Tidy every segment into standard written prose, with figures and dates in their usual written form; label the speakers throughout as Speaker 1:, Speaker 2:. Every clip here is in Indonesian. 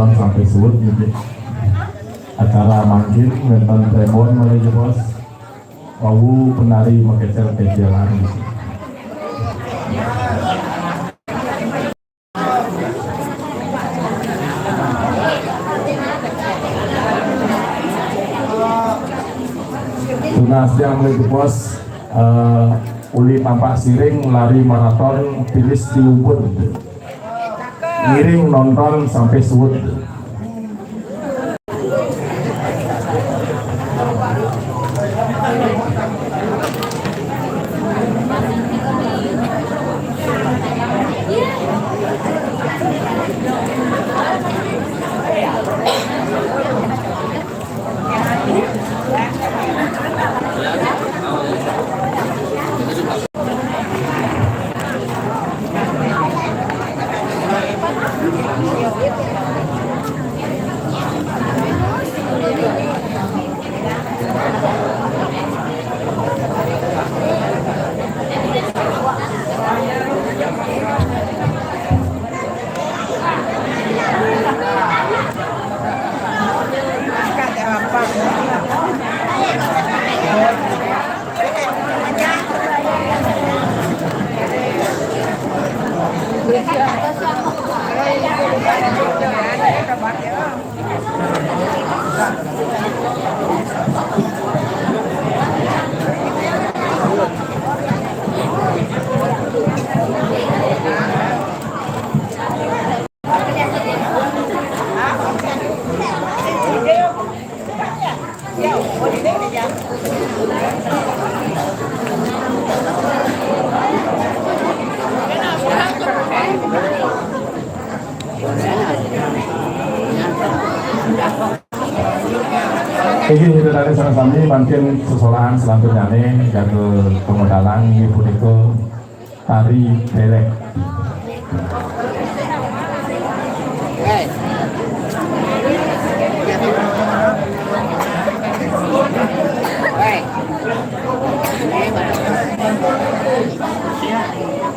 Speaker 1: nonton sampai surut gitu. Acara manggil nonton Tremon menuju bos. Mau penari mengejar-kejaran gitu. Tunas yang menuju bos. Uli tampak siring lari maraton tilis di Ubud, miring nonton sampai suut. Ini itu dari sana kami mungkin seseorang selanjutnya nih jatuh pemodalan ibu itu tari belek.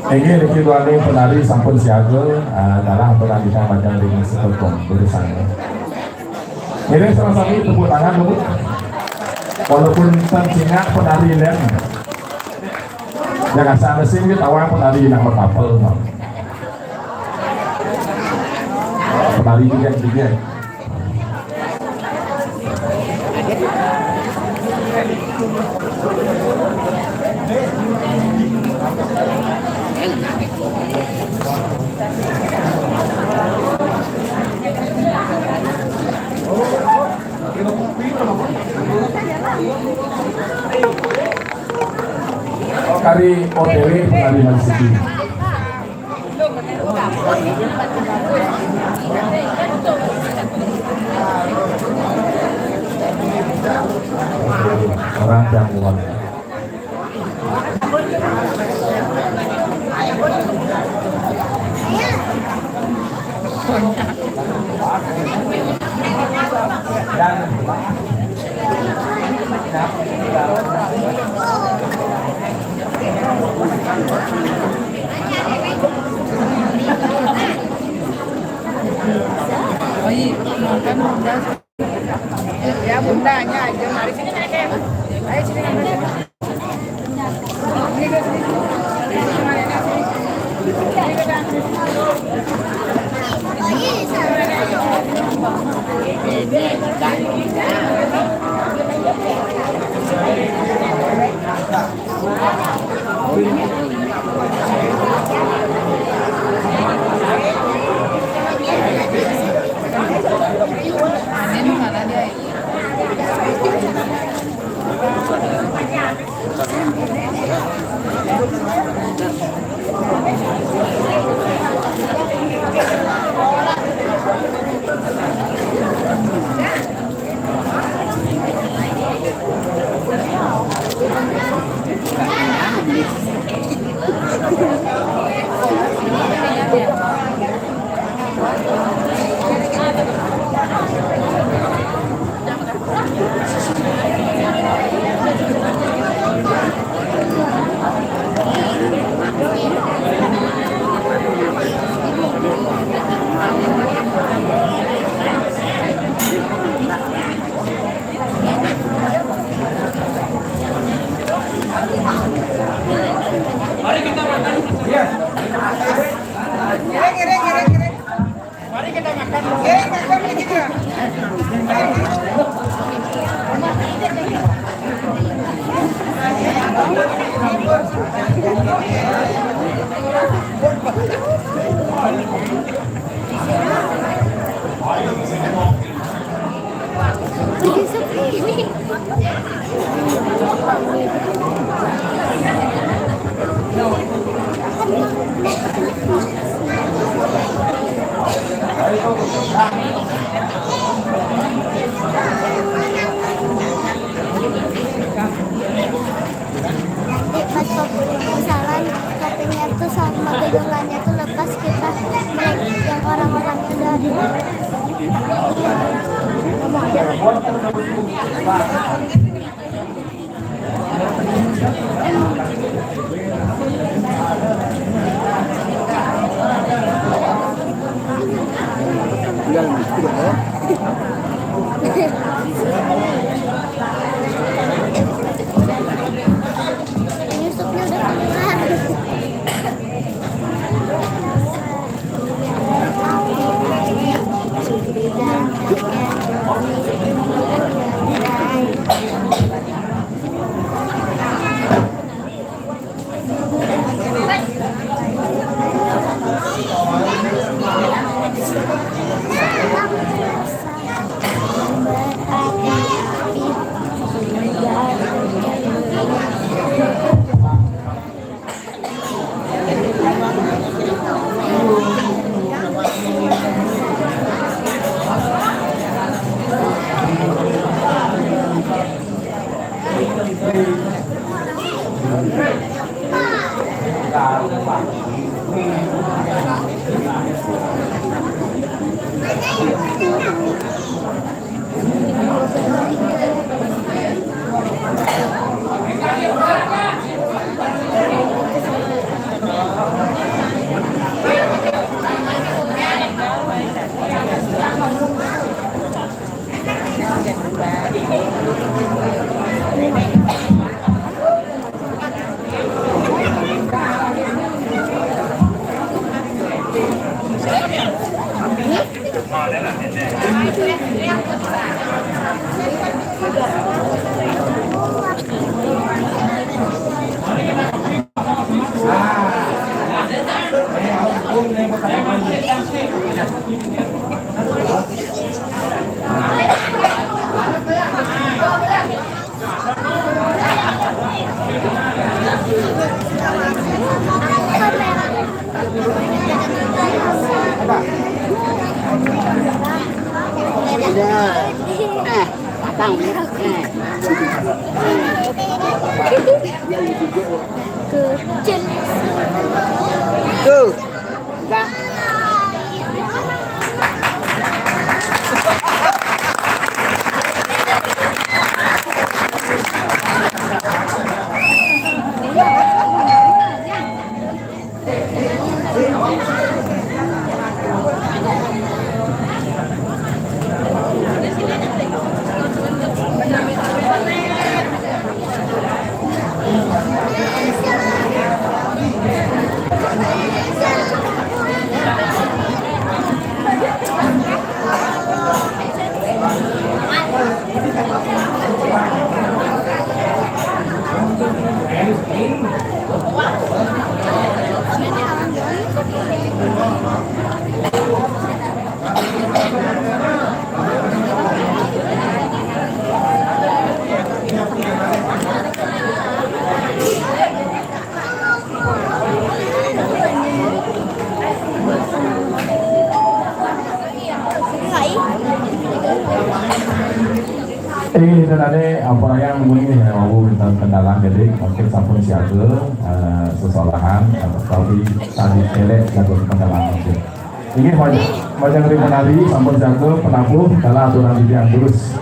Speaker 1: Ini ritual penari sampun siaga adalah aturan di baca dengan sekolah berusaha. Ini salah satu tepuk tangan dulu. Walaupun tercingat penari lain, jangan salah sih kita awal penari yang berkapel, penari juga. Kari OTW penari Marsiki. Orang yang kuat.
Speaker 2: Ya bundanya aja mari sini naik ya. Ayo sini naik. kita makan dulu.
Speaker 3: Pas misalkan katanya tuh sama pegangannya tuh lepas kita naik yang orang-orangnya dari Yusufnya udah keluar.
Speaker 2: Tuh. Enggak.
Speaker 1: Ini tadi apa yang mungkin ya mau minta kendalang jadi mungkin sampun siaga sesolahan tapi tadi elek jago kendalang mungkin. Ini macam dari menari sampun jaga penabuh dalam aturan yang lurus.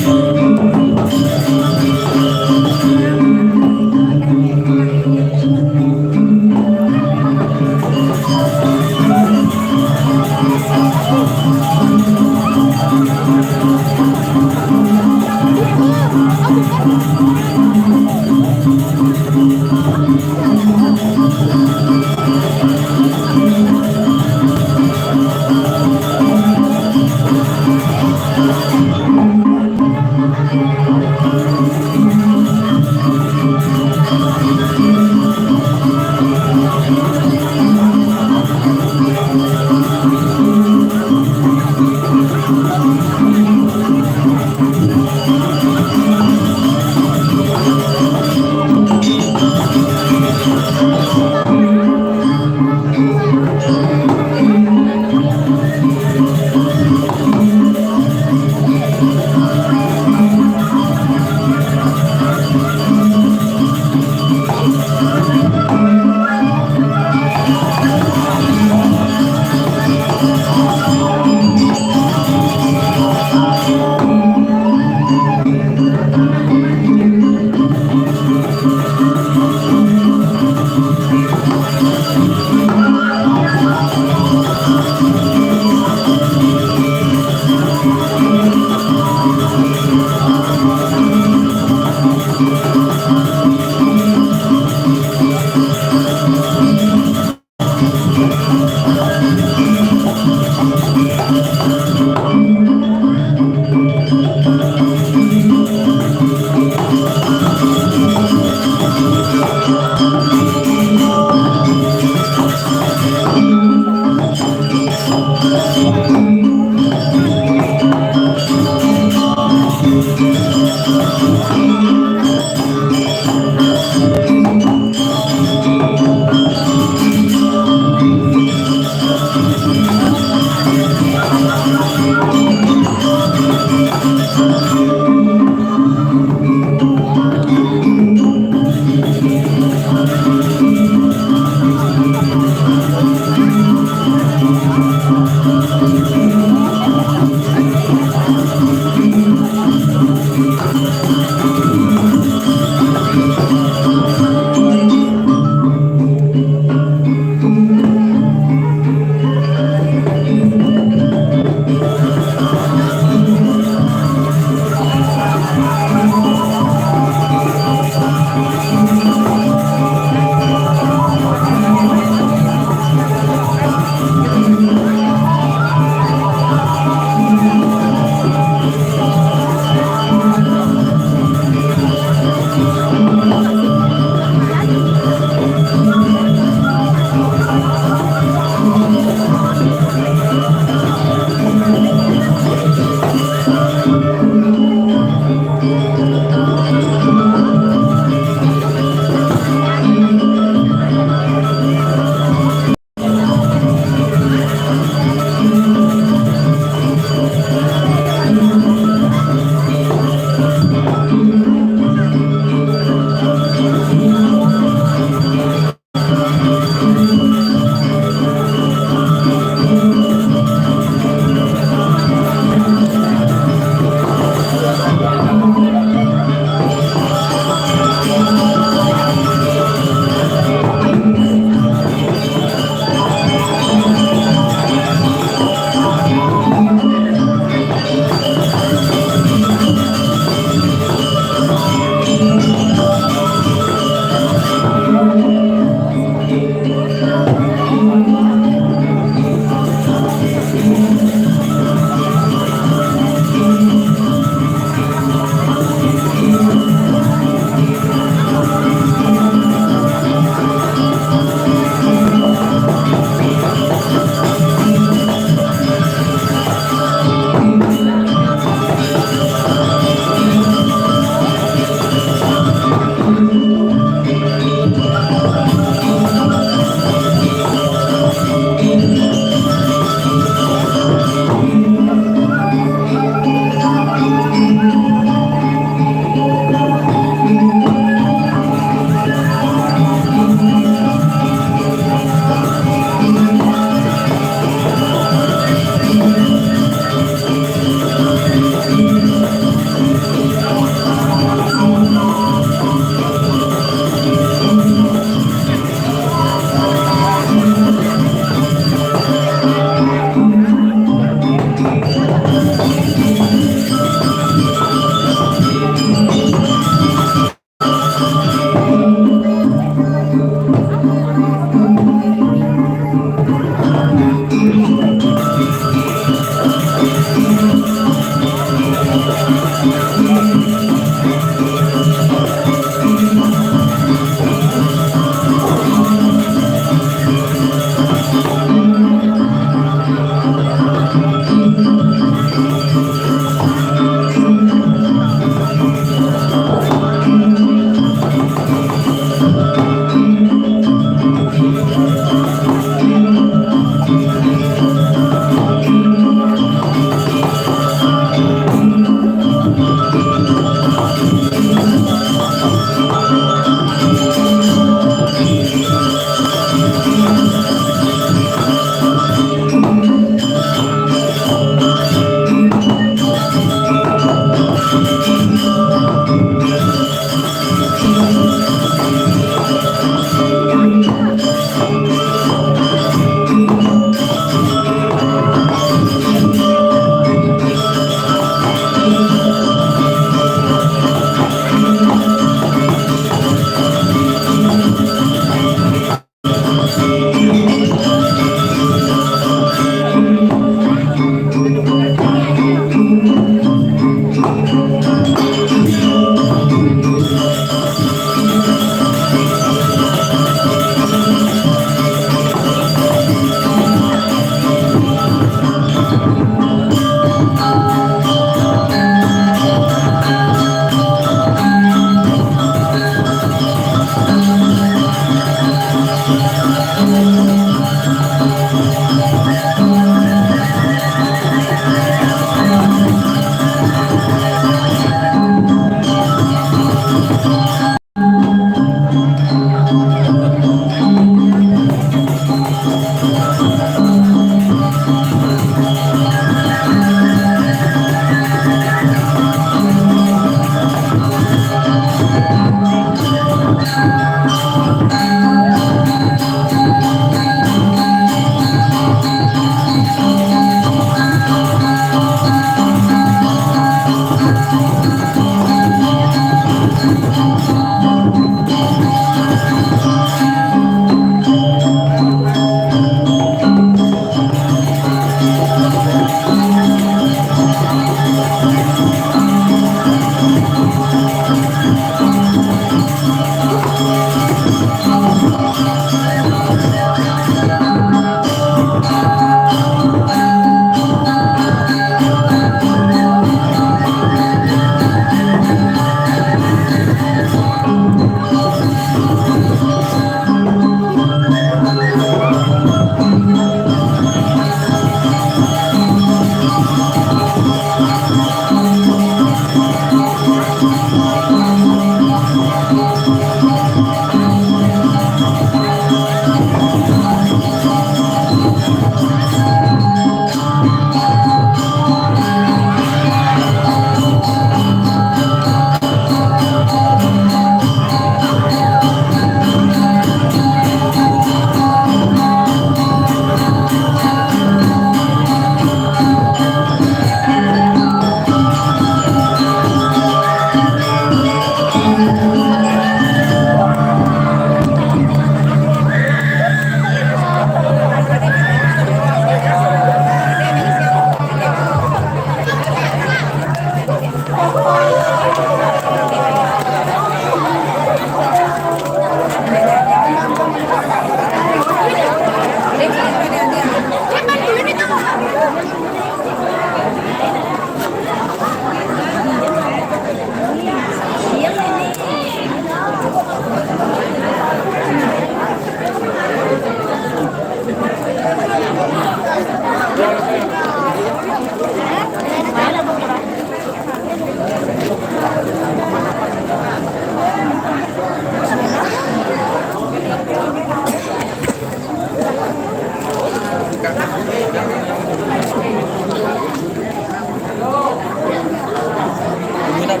Speaker 1: Ini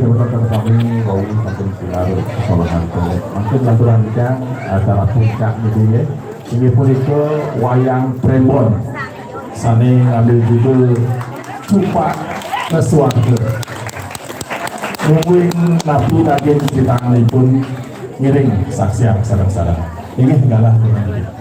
Speaker 1: teman-teman kami mau sampun silar kesalahan mungkin lanjutan acara puncak ini ini punika wayang Prembon sane ngambil judul Cupak Sesuatu mungkin nabi lagi di tanganipun ngiring saksian sarang-sarang ini segala dengan ini.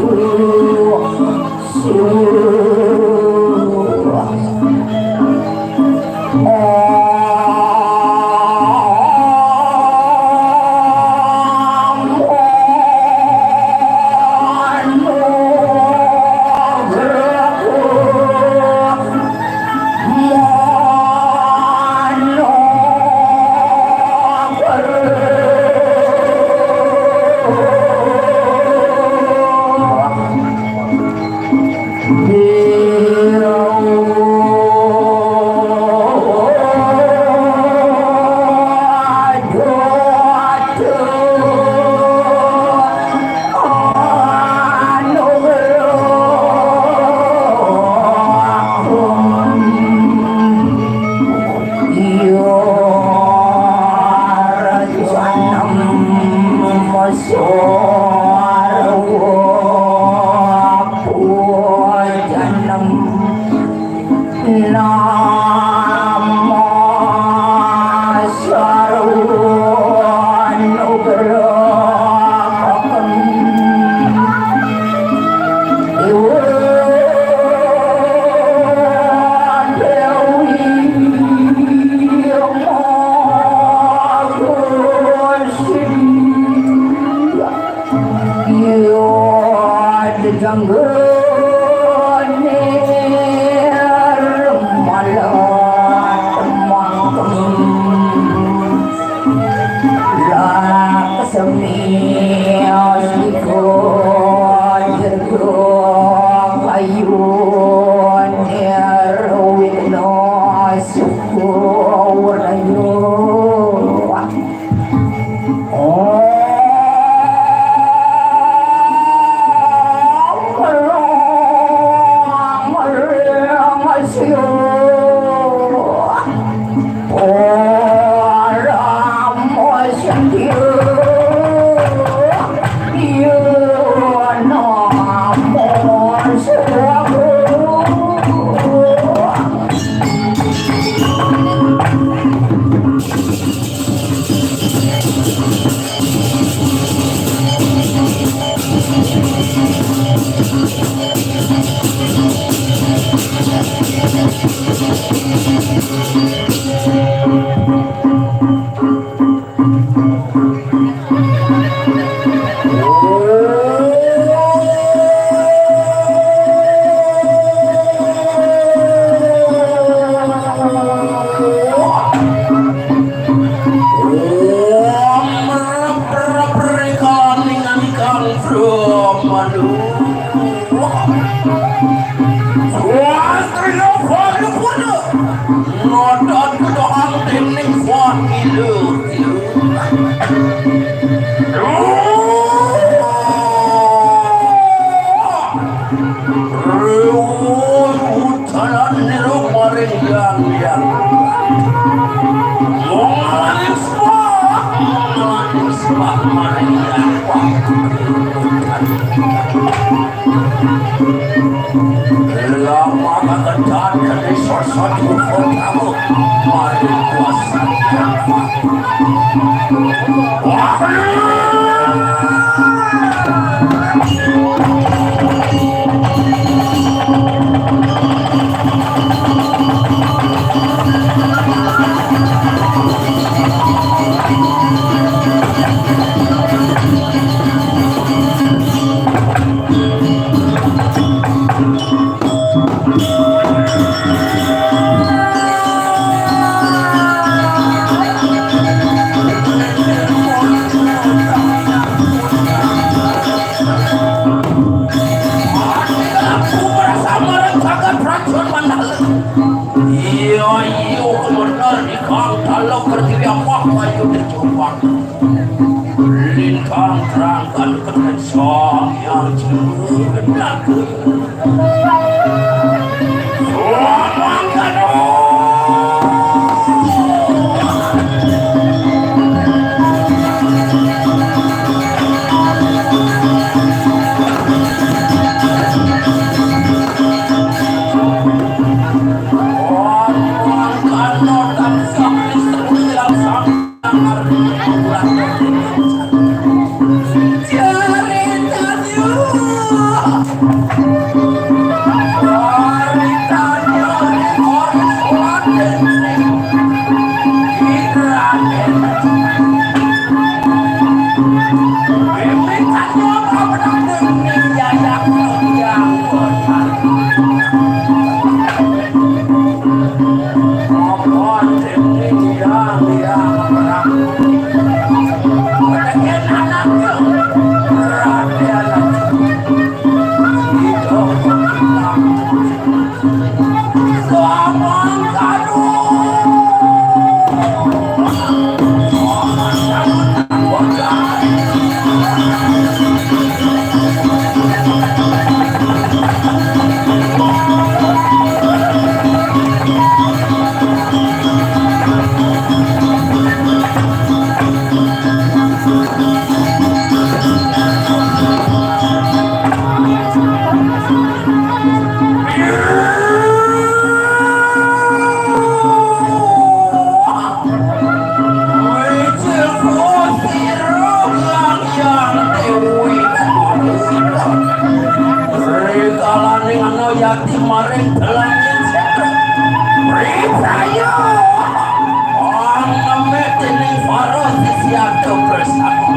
Speaker 4: Cerita yatim maring dalangin Risayo Ang namit ini Faros Siato bersama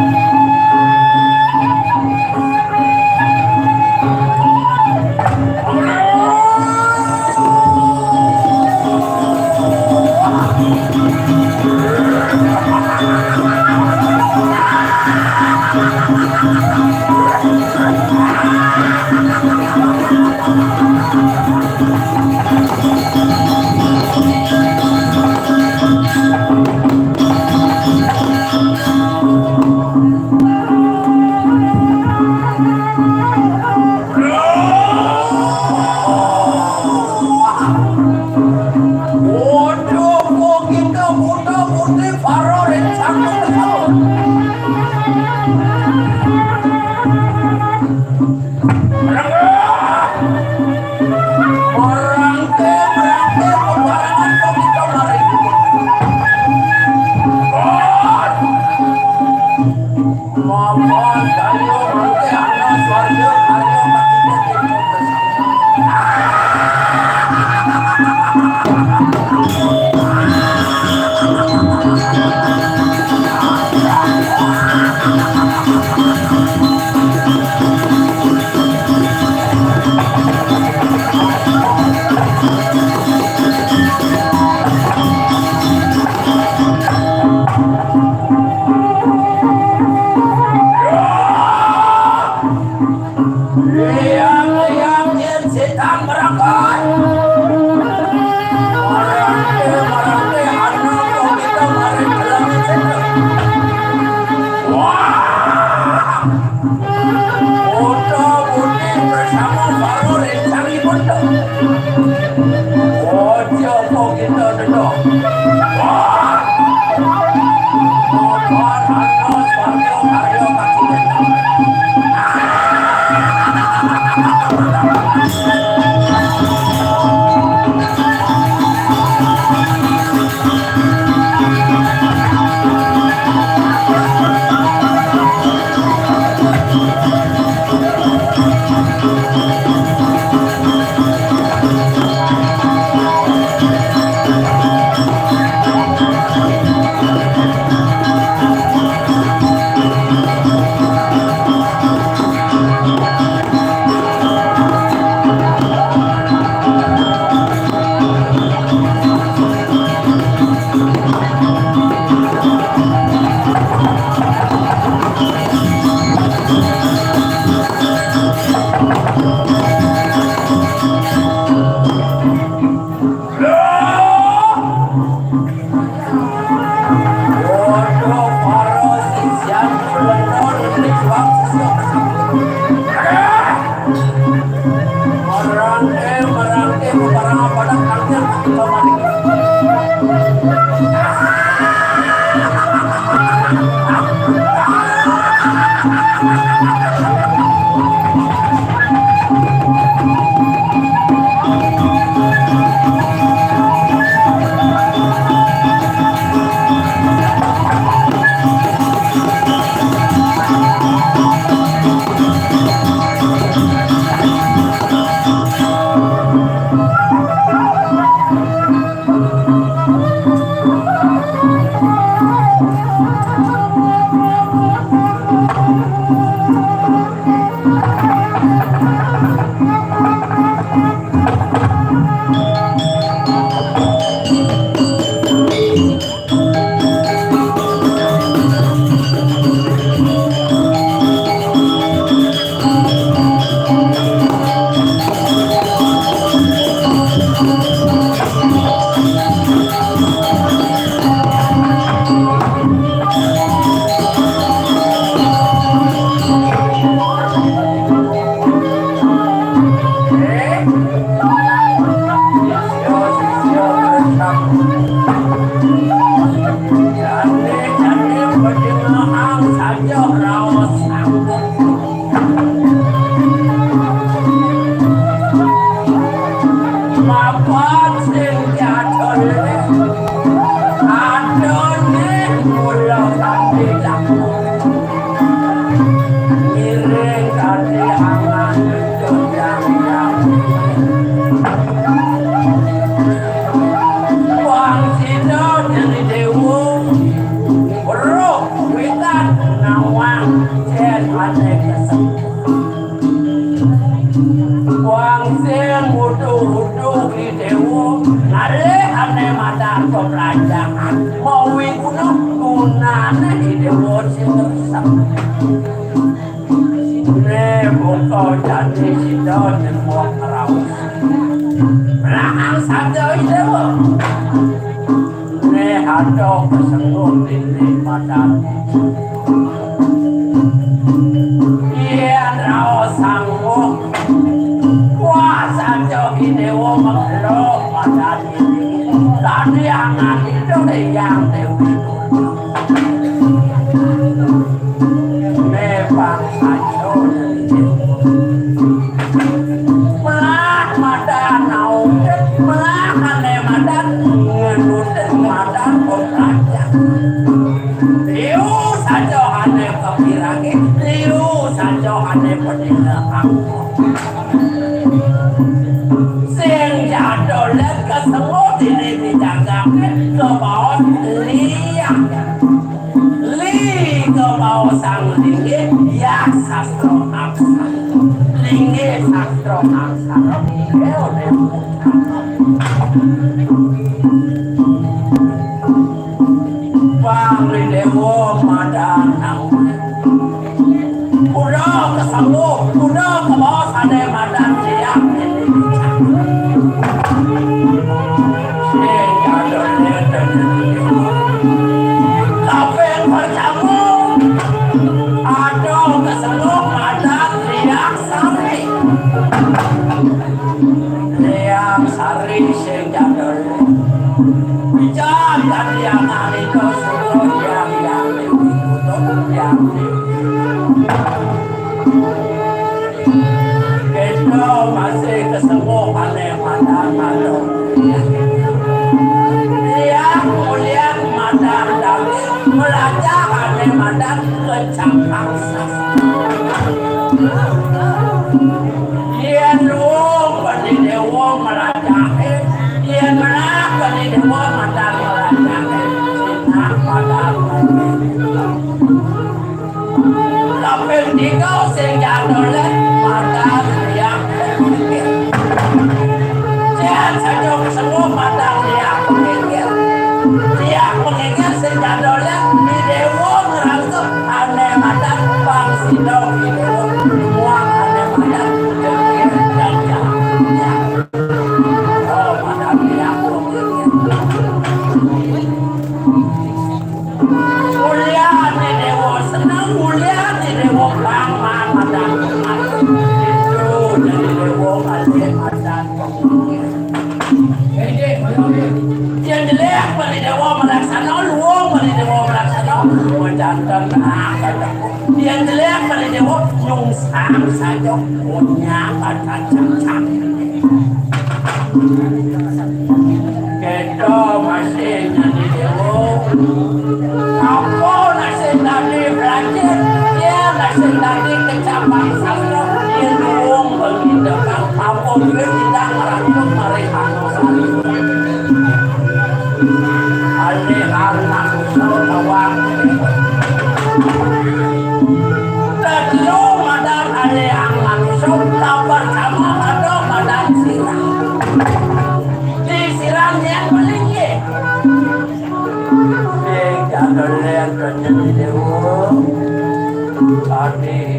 Speaker 4: Terlalu madar ale ang manusia, tapar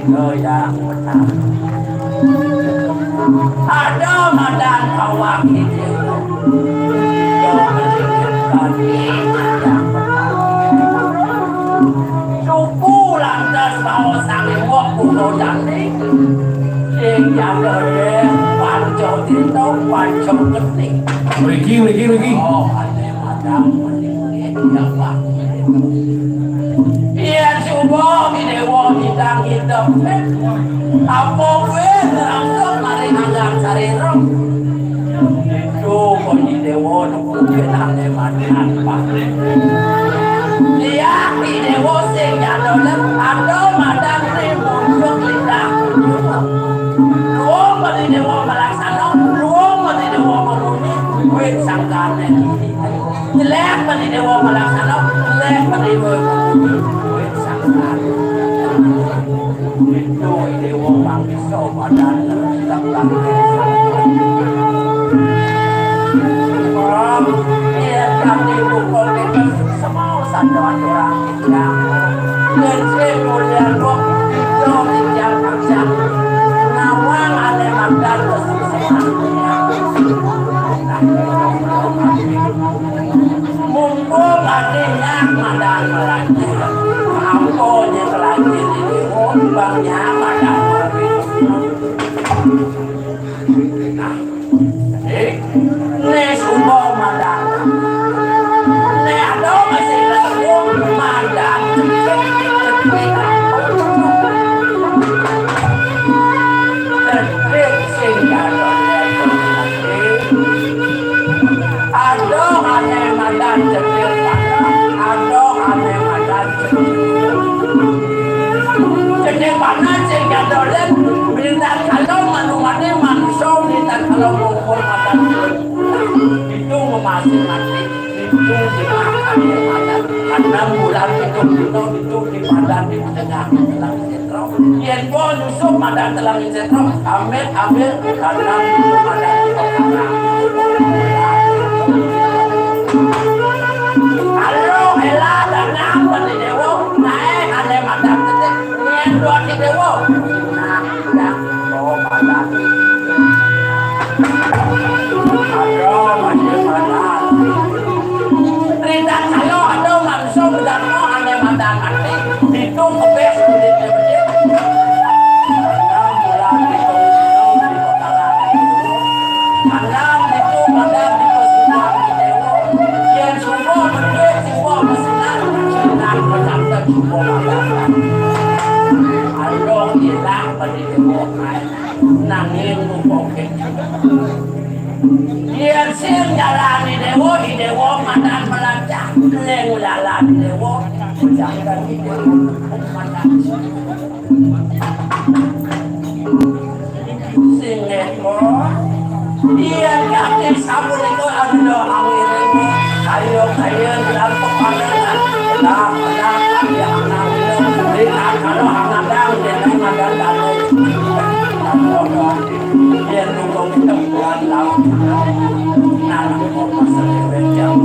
Speaker 4: ke yang benar. Ada madan kawak itu yang menjadikan yang benar. Suku lantas bawa sange wak pulau jani yang jaga dia panco tito panco ketik.
Speaker 1: Mriki.
Speaker 4: Oh, ada madan meninggi yang bak. Iya coba ini wak bidang hidup. Apa gue langsung mari anggang cari rom. Itu koni dewa mungkin ada madan pak. Dia di dewa sing jadolem ada madan ni muncul lidah. Luang mari dewa melaksana, luang mari dewa meruni, gue sangkane. Jelek mari dewa melaksana, jelek mari gue sangkane. Itu dewa mangso madan tetap dia kami pukul kita semua sandawan orang yang kecil mulia kok itu tidak macam nawang ada makan kesemuanya mumpung adanya madan melati amponya melati ini umbangnya madan ne sumo madan ne ado masih ketemu madan ado ane madan cepil ado ane madan cepil panas sing gadolen bintang kalau manumane manusia bintang kalau ngumpul madan itu masing-masing itu dimakan di madan 6 bulan itu di madan di tengah telang sentro yen po nyusup madan telang sentro ambil karena madan di tengah halo ela danang pati dewo naik ada madan tetek yen dua di dewo nah yang oh madan aduh masih madan Rintang kalau ada langsung berdarah aneh madan aneh itu kebes kulit berdiri bulan itu di kota lain madan itu madan di pesunan di dewa yang semua berdiri semua pesunan senang berkata semua madan aduh hilang pada dewa nangin mupokit Yang sing jalani dewo madan melacak leng jalani dewo jangan dewo madan sing eko dia kaki sabun itu ada angin kayu dalam pepandangan dah dia anak kalau anak dia madan kalau dia nunggu kita buat laut nanti mau pasal jam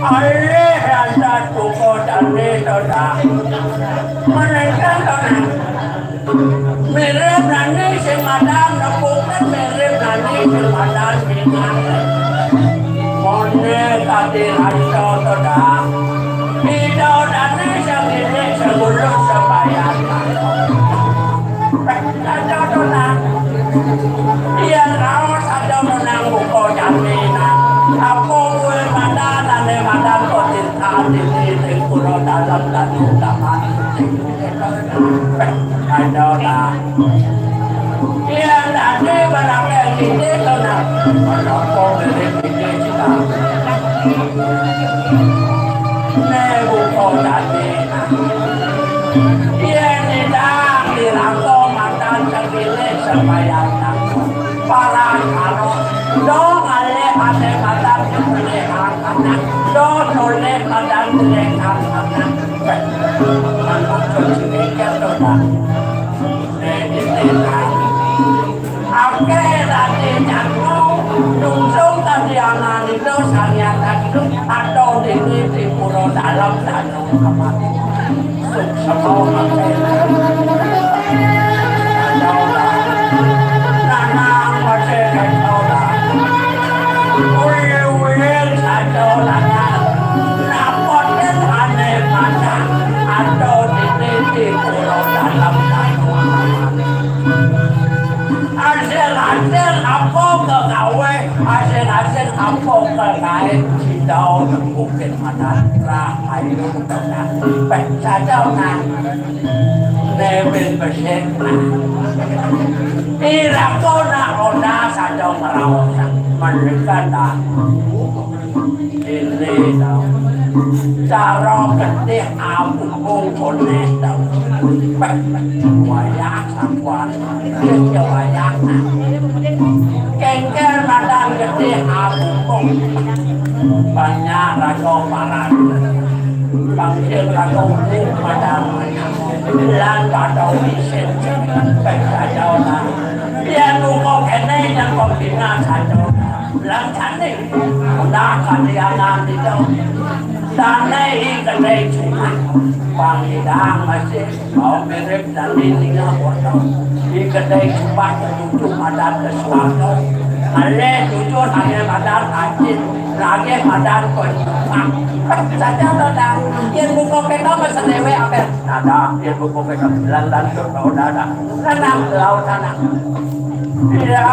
Speaker 4: Alih ada tuko dari toda. Mereka toda. Mirip nani semadam bukan mirip nani semadam dengan. Mone tadi rasa toda. Tidak nani segini sebelum sebayar. Ada toda. Dia rawas ada menang buko jamina. Aku gue madan ane madan kotin tadi di pulau dalam dan utama. Ada lah. Dia tadi barangnya gede kena. Menopong dari gede kita. Ne buko jamina. Dia tidak dirangko madan segini sebayarnya. Para karo dong ale ade madan segini anak dong noleh madan segini anak. Kalau cuci kerja Oke, tadi jatuh, nungsung tadi anak itu saya tadi atau di pulau dalam danau amat, semua pakai. Nanang masih ketola, uyuil saja nanang, nampaknya aneh mana atau di pulau dalam danau amat. Hasil apa kegawe, hasil apa kegawe, sidau bukit madatra, ayo kita saja nak nebel bersih nak. Ira kona roda saja merawat mereka dah ini dah cara gede abu kone dah wayang sakuan dia wayang kengker badan gede abu banyak rajo paran panggil rajo badan lan badan isin saja lah dia nunggu kene yang kombina saja lan kane udah kalian itu tanah kedai cuma panggidang masih mau mirip dan tinggal foto di kedai cuma tujuh madan kesuatu ale tujuh hanya madan anjing lagi madan koncang saja ada yang buku kita mesenewe apa ada yang buku kita lan sudah ada renang laut sana ya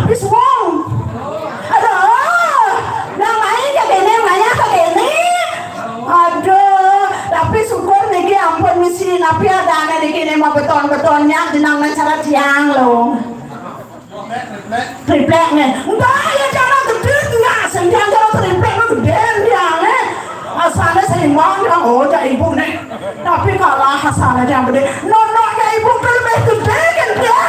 Speaker 4: tapi suwung. Aduh, namanya kayak gini, namanya kayak gini. Aduh, tapi syukur niki ampun misi napi ada anak niki nih mau beton-betonnya jenang cara tiang loh. Triplek nih, enggak ya jangan gede enggak, senjang kalau triplek mah gede tiang nih. Asalnya seimbang yang jadi ibu nih, tapi kalau asalnya yang gede, nonoknya ibu lebih gede kan dia.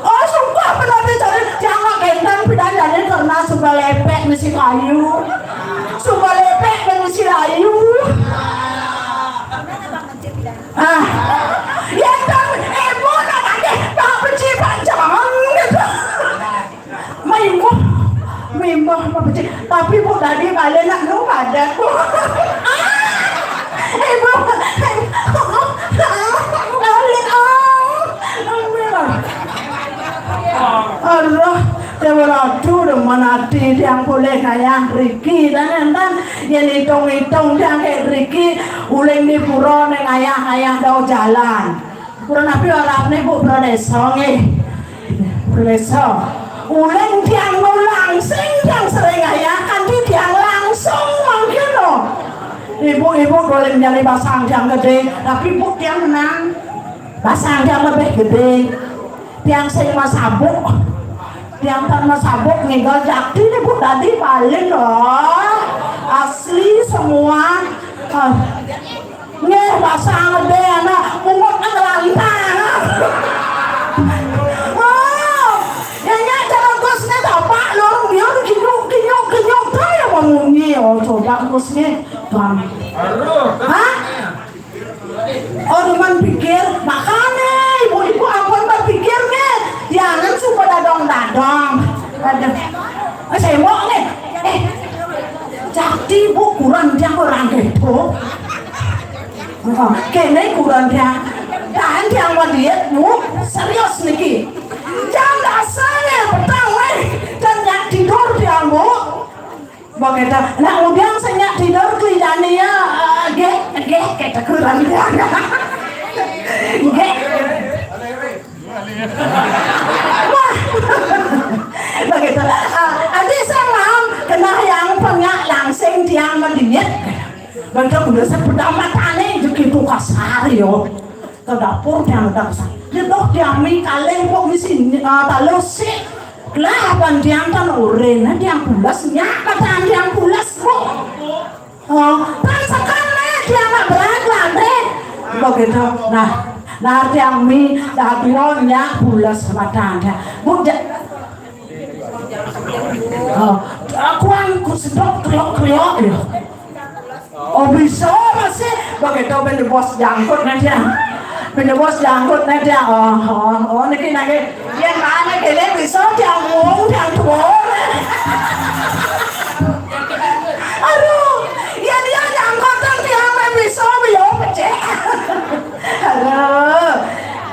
Speaker 4: Oh sumpah benar dicari, jangan gendang pindahannya karena sumpah lepek misi kayu, sumpah lepek misi kayu. Ya kan ibu namanya tak benci panjang gitu. Mimah benci, tapi bu tadi balik nak lu ada bu. Ibu, balik Allah, Dewaratu dengan hati yang boleh kayak Riki dan yang hitung-hitung yang kayak Riki uling di pura neng ayah-ayah dau jalan. Pura nabi orang ni bu berdesa ni, berdesa. Uling tiang langsing yang sering ayah kan tiang langsung mungkin loh. Ibu-ibu boleh menjadi basang yang gede, tapi bu tiang menang. Basang yang lebih gede, tiang sering sabuk. Yang tanah sabuk ninggal jakti nih bu tadi balik loh, asli semua. Nih basang gede anak mungkin ngelantang. Oh, yang cara gusnya dapat loh, dia kinyuk tuh ya bangunnya. Oh coba gusnya bang. Hah? Oh dengan pikir makanya ibu-ibu ampun berpikirnya jangan suka dadong-dadong. Saya mau nih jadi bu kurang dia orang gitu. Kene kurang dia dan yang mau diet bu serius niki jangan dasarnya petang dan yang tidur dia bu begitu. Nah udah senyak tidur kelihatannya kita kurang dia begitu. Adik salam kena yang pengak langsing tiang mendiet bentuk udah sepeda tane begitu kasar yo ke dapur yang udah kasar itu diami kaleng kok di sini talu sih kelapan tiang kan urin tiang pulasnya kata tiang pulas kok kan sekali tiang nggak berangkat deh begitu. Nah tiang mi dapurnya pulas matanya budak. Aku sedok kriok ya. Oh bisa masih begitu bener bos jangkut nanti ya. Bener bos jangkut nanti ya. Oh niki yang mana kalian bisa jangkung jangkung. Aduh, ya dia jangkut kan dia bisa biar pecah. Aduh.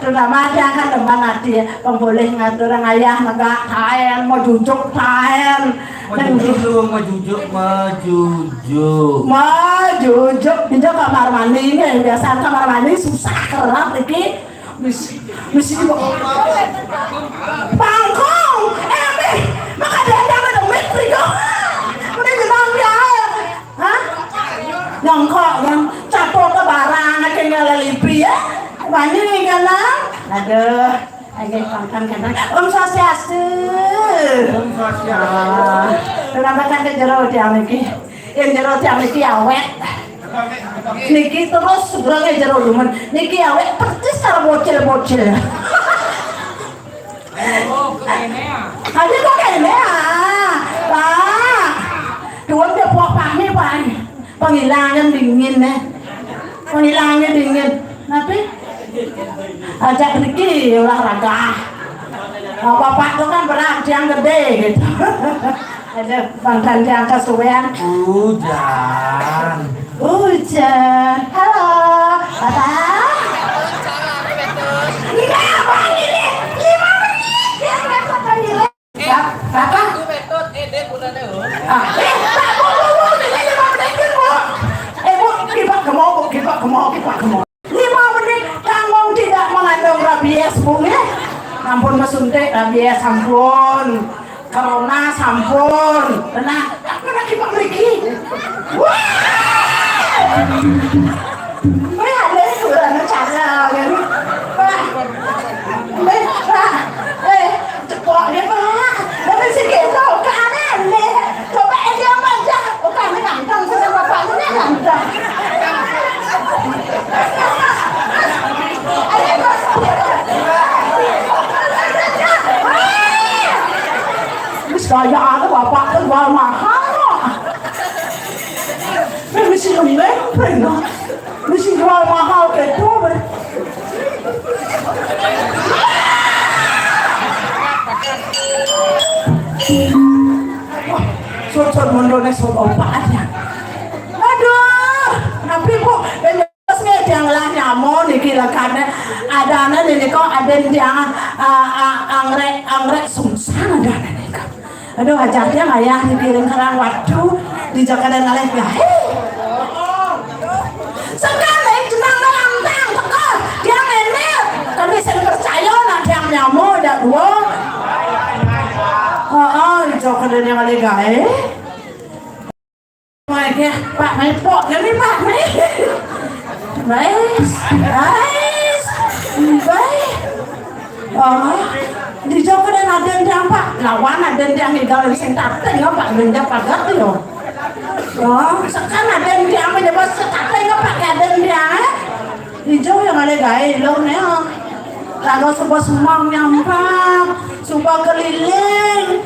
Speaker 4: Terutama dia kan depan hati boleh ngatur orang ayah negak taen mau jujuk taen mau jujuk pinjau kamar mandi nih biasa kamar mandi susah kerap iki misi pangkong maka dia jangan demit riko ini bilang dia hah nyongkok yang capok ke barang akhirnya lelipi ya banyak kan lah. Aduh, agak kantang-kantang. Om Swastiastu. Om Swastiastu. Kenapa kan ke jero tiang niki? Yang jero tiang niki awet. Niki terus segera jero lumen. Niki awet persis cara bocil-bocil. Ada kok kene Pak. Tuan dia puak pahmi Pak. Panggilangan dingin nih. Panggilangan dingin. Tapi ajak Riki olahraga. Bapak itu kan berat yang gede gitu. Ada mantan yang kesuwen. Hujan. Halo, Bapak. Iya, Bang ini 5 menit. Ya, Bapak ini. Bapak. Kipak kemau. 5 menit kamu tidak mengandung rabies bunga. ampun mesuntik biaya sampun corona sampun tenang aku lagi pak Riki wah ada kurang cara kan pak cepok dia pak tapi sikit tau kanan deh coba dia aja kami nantang sama bapaknya nantang Gaya ada bapak kan jual mahal mesti lembek mesti jual mahal kayak itu sot mondone sot opanya aduh tapi kok yang lah nyamon iki lakane adana ini kok ada yang anggrek sungsang ada nih kok aduh ajaknya nggak ya dikirim kerang waduh di Jakarta ngalih gahe sekali jenang lantang teko dia menel tapi saya percaya nak yang nyamon ada dua di Jakarta ngalih gahe Pak Mepok jadi Pak Mepok Guys, di Jawa kan ada yang Pak, lawan ada yang tinggal di sini ya Pak, benda pagar tuh. Sekarang ada yang menjawab sekarang ya Pak, ada yang di Jawa yang ada gaya lo nih, lalu sebuah semang nyampang, sebuah keliling.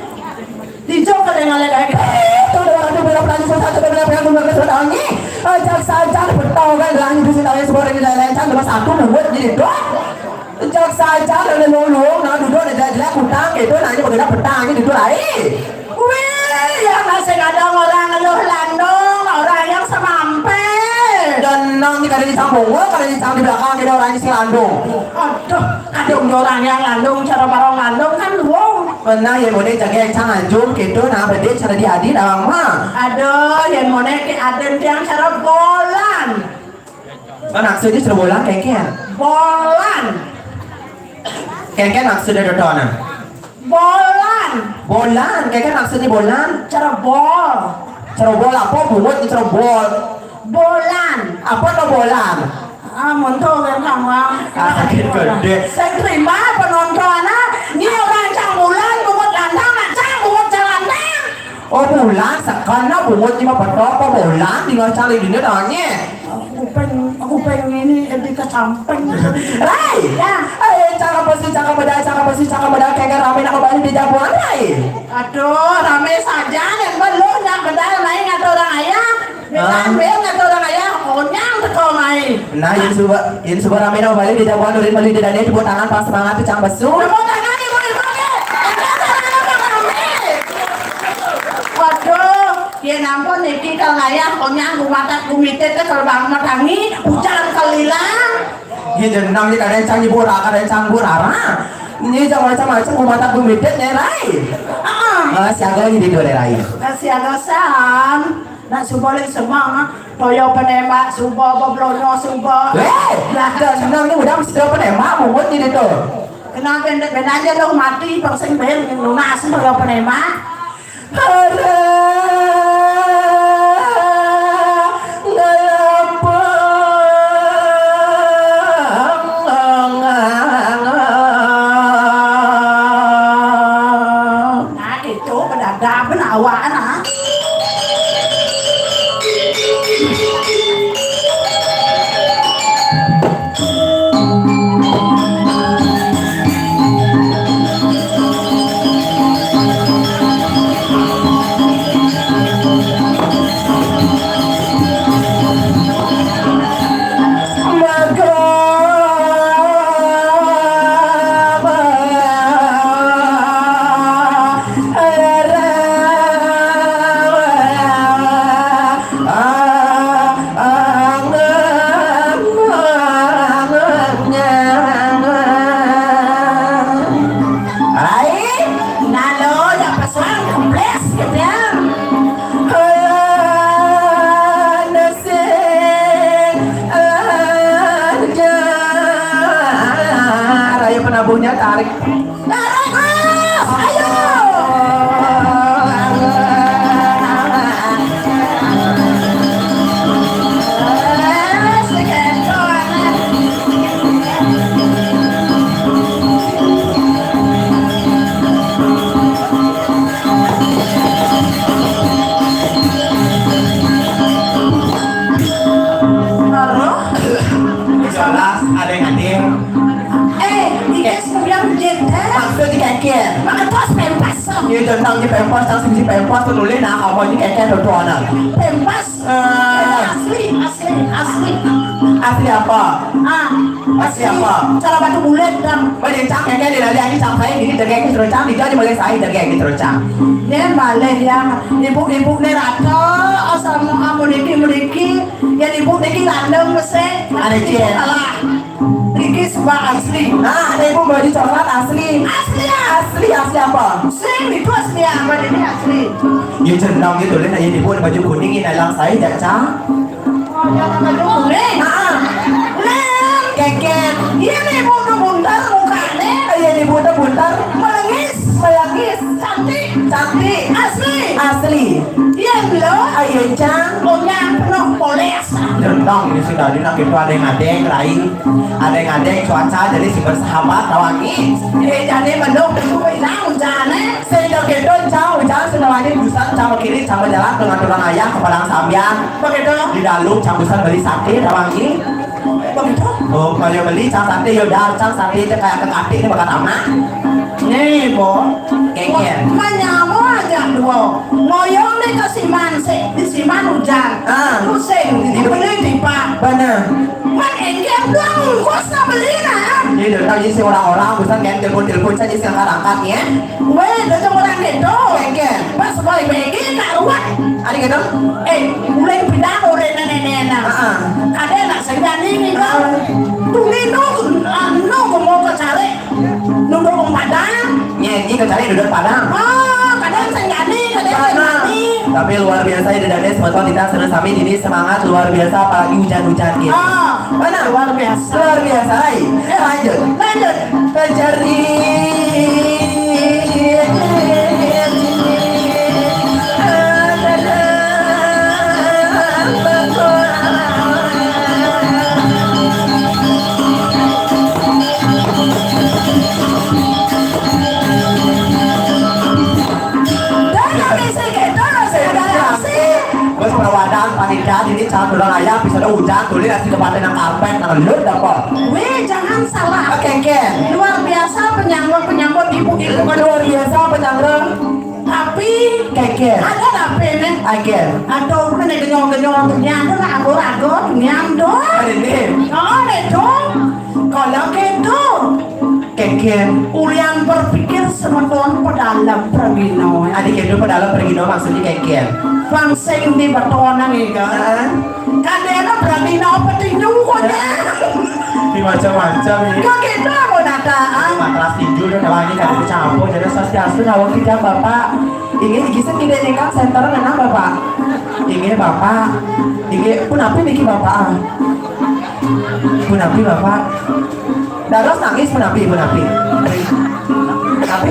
Speaker 4: Di Jawa kan yang ada gaya, tuh ada berapa jaksa betul kan lang di sini ada sebuah lain kan cuma satu membuat jadi dua jaksa ada lolong nah duduk ada jelas utang itu nanti bagaimana petang itu lain wih yang masih ada orang ngeluh landung orang yang semampe dan nanti kada dicampur kada dicampur di belakang ada orang yang si landung aduh kadung orang yang landung cara barang landung kan luang benar yang boleh jaga yang canganjung gitu nah berarti cara dihadir awang mah aduh yang boleh ada yang cara bolan maksudnya cara bolan kengken bolan kengken maksudnya dodona bolan kengken maksudnya bolan cara bol apa bungut di cara bol bolan apa tuh bolan montor kan kamu sakit gede saya terima penonton ini orang cang bulan bungut lantang nak cang bungut celantang oh bulan sekarang bungut cuma betok apa bulan tinggal cari di nedanya aku pengen ini di kesamping hai cakap besi kayak rame nak kembali di Jabuan aduh rame saja dan belum yang bedal lain atau orang ayah ambil atau orang ayah konyang teko main nah yang suka rame nak kembali di Jabuan udah beli di dana itu buat tangan pas semangat itu cang besu buat tangan ibu waduh dia nampun niki kalau ayah konyang kumatat kumite teh kalau bang matangi ucalan kalilang ini jenang ini kadang cang ibu rara kadang cang ibu rara ini macam-macam kumatat kumite nerai siaga ini di dua nerai siaga sam nak suboleh semua toyo penembak subo boblono subo lah senang ini udah mesti penembak mungut ini tuh kenapa aja dong mati pangsing bel lunas toyo penembak nah itu pedagang penawaan sabunnya tarik. Tarik Mas, ayo.
Speaker 1: Jelas ada yang hadir.
Speaker 4: Maksud di kekeh.
Speaker 2: Makan tos pempas.
Speaker 4: Như tentang di pempas, tang si pempas tu nulis nak apa ni kekeh tu tuan.
Speaker 2: Pempas. Asli.
Speaker 4: Asli apa?
Speaker 2: Asli
Speaker 4: apa?
Speaker 2: Cara batu bulat dan
Speaker 4: Bây giờ chắc kekeh dia ada yang cang saya ni tergek terus cang, dia jadi boleh saya tergek terus cang.
Speaker 2: dia balik yang ibu ni rata asal meriki yang ibu ni landeng mesti
Speaker 4: Ada jen.
Speaker 2: Riki sebab asli.
Speaker 4: Ah, ada ibu baju coklat asli. Asli apa?
Speaker 2: Sing itu asli apa ini asli.
Speaker 4: Như tentang dia tulis nak jadi pun baju kuning ni dalam saya tak cang.
Speaker 2: Oh, jangan baju kuning. Kuning.
Speaker 4: Kekeh.
Speaker 2: Dia ni ibu tu buntar muka ni.
Speaker 4: Ayah ibu tu buntar.
Speaker 2: Melengis. Cantik.
Speaker 4: Asli.
Speaker 2: Dia belum.
Speaker 4: Ayah cang.
Speaker 2: Punya penuh poles.
Speaker 4: Tentang ini sudah dinak itu ada yang lain, ada yang cuaca jadi si bersahabat tawangi.
Speaker 2: Jadi mendung itu hilang hujan.
Speaker 4: Sehingga kita jauh sudah wangi busan sama kiri sama jalan dengan tulang ayam ke Padang Sambian.
Speaker 2: Begitu.
Speaker 4: Di dalam cambusan beli sate tawangi.
Speaker 2: Begitu.
Speaker 4: Oh, kalau beli cang sate yaudah cang sate itu kayak ke kaki ini bakal aman.
Speaker 2: Nih, Bo.
Speaker 4: Kekeh.
Speaker 2: Menyamu aja dua. Ngoyong ni kesiman di siman hujan. Pusing dibeli di pak.
Speaker 4: Benar.
Speaker 2: Man engkau dong, kos nak beli nah.
Speaker 4: Jadi datang jadi orang-orang busan kan telepon saja sekarang angkatnya.
Speaker 2: Weh, dah cuma orang gitu.
Speaker 4: Kekeh.
Speaker 2: Pas balik begini nak ruat.
Speaker 4: Ada gitu?
Speaker 2: Mulai pindah orang nenek-nenek. Ada nak senjani ni kau. Tuli nunggu mau ke cari. Nunggu orang Padang.
Speaker 4: Nyanyi ke cari duduk Padang.
Speaker 2: Kadang senjani, kadang senjani.
Speaker 4: Tapi luar biasa ya Dades, teman-teman kita senang sami ini semangat luar biasa apalagi hujan-hujan gitu.
Speaker 2: Mana luar biasa.
Speaker 4: Luar biasa, lanjut. Terjadi. Bos perawadan panitia ini calon tulang ayam bisa ada hujan tulis di tempatnya nang karpet nang lut apa?
Speaker 2: Weh, jangan salah.
Speaker 4: Kengken.
Speaker 2: Luar biasa penyambut ibu-ibu.
Speaker 4: Luar biasa penyangga.
Speaker 2: Tapi
Speaker 4: Kengken.
Speaker 2: ada apa ni?
Speaker 4: Kengken.
Speaker 2: Ada orang yang genyong-genyong dunia tu ragu-ragu dunia tu.
Speaker 4: Ada ni.
Speaker 2: Itu. Kalau gitu,
Speaker 4: Kengken.
Speaker 2: ulian berpikir semeton pedalam pergino.
Speaker 4: Adik itu pedalam pergi dong maksudnya kengken.
Speaker 2: Bangsa ini bertuanan ni kan? Kadang pergino petinju konya.
Speaker 1: Di macam-macam ini.
Speaker 2: Kau gitu aku datang.
Speaker 4: Matras tinju dan wangi kada dicampur jadi swastiastu nawang kita bapak. Ingin kisah tidak nikah center nana bapak. Ingin bapak. Ingin pun apa niki bapak? Pun apa bapak? Daros nangis pun apa? Tapi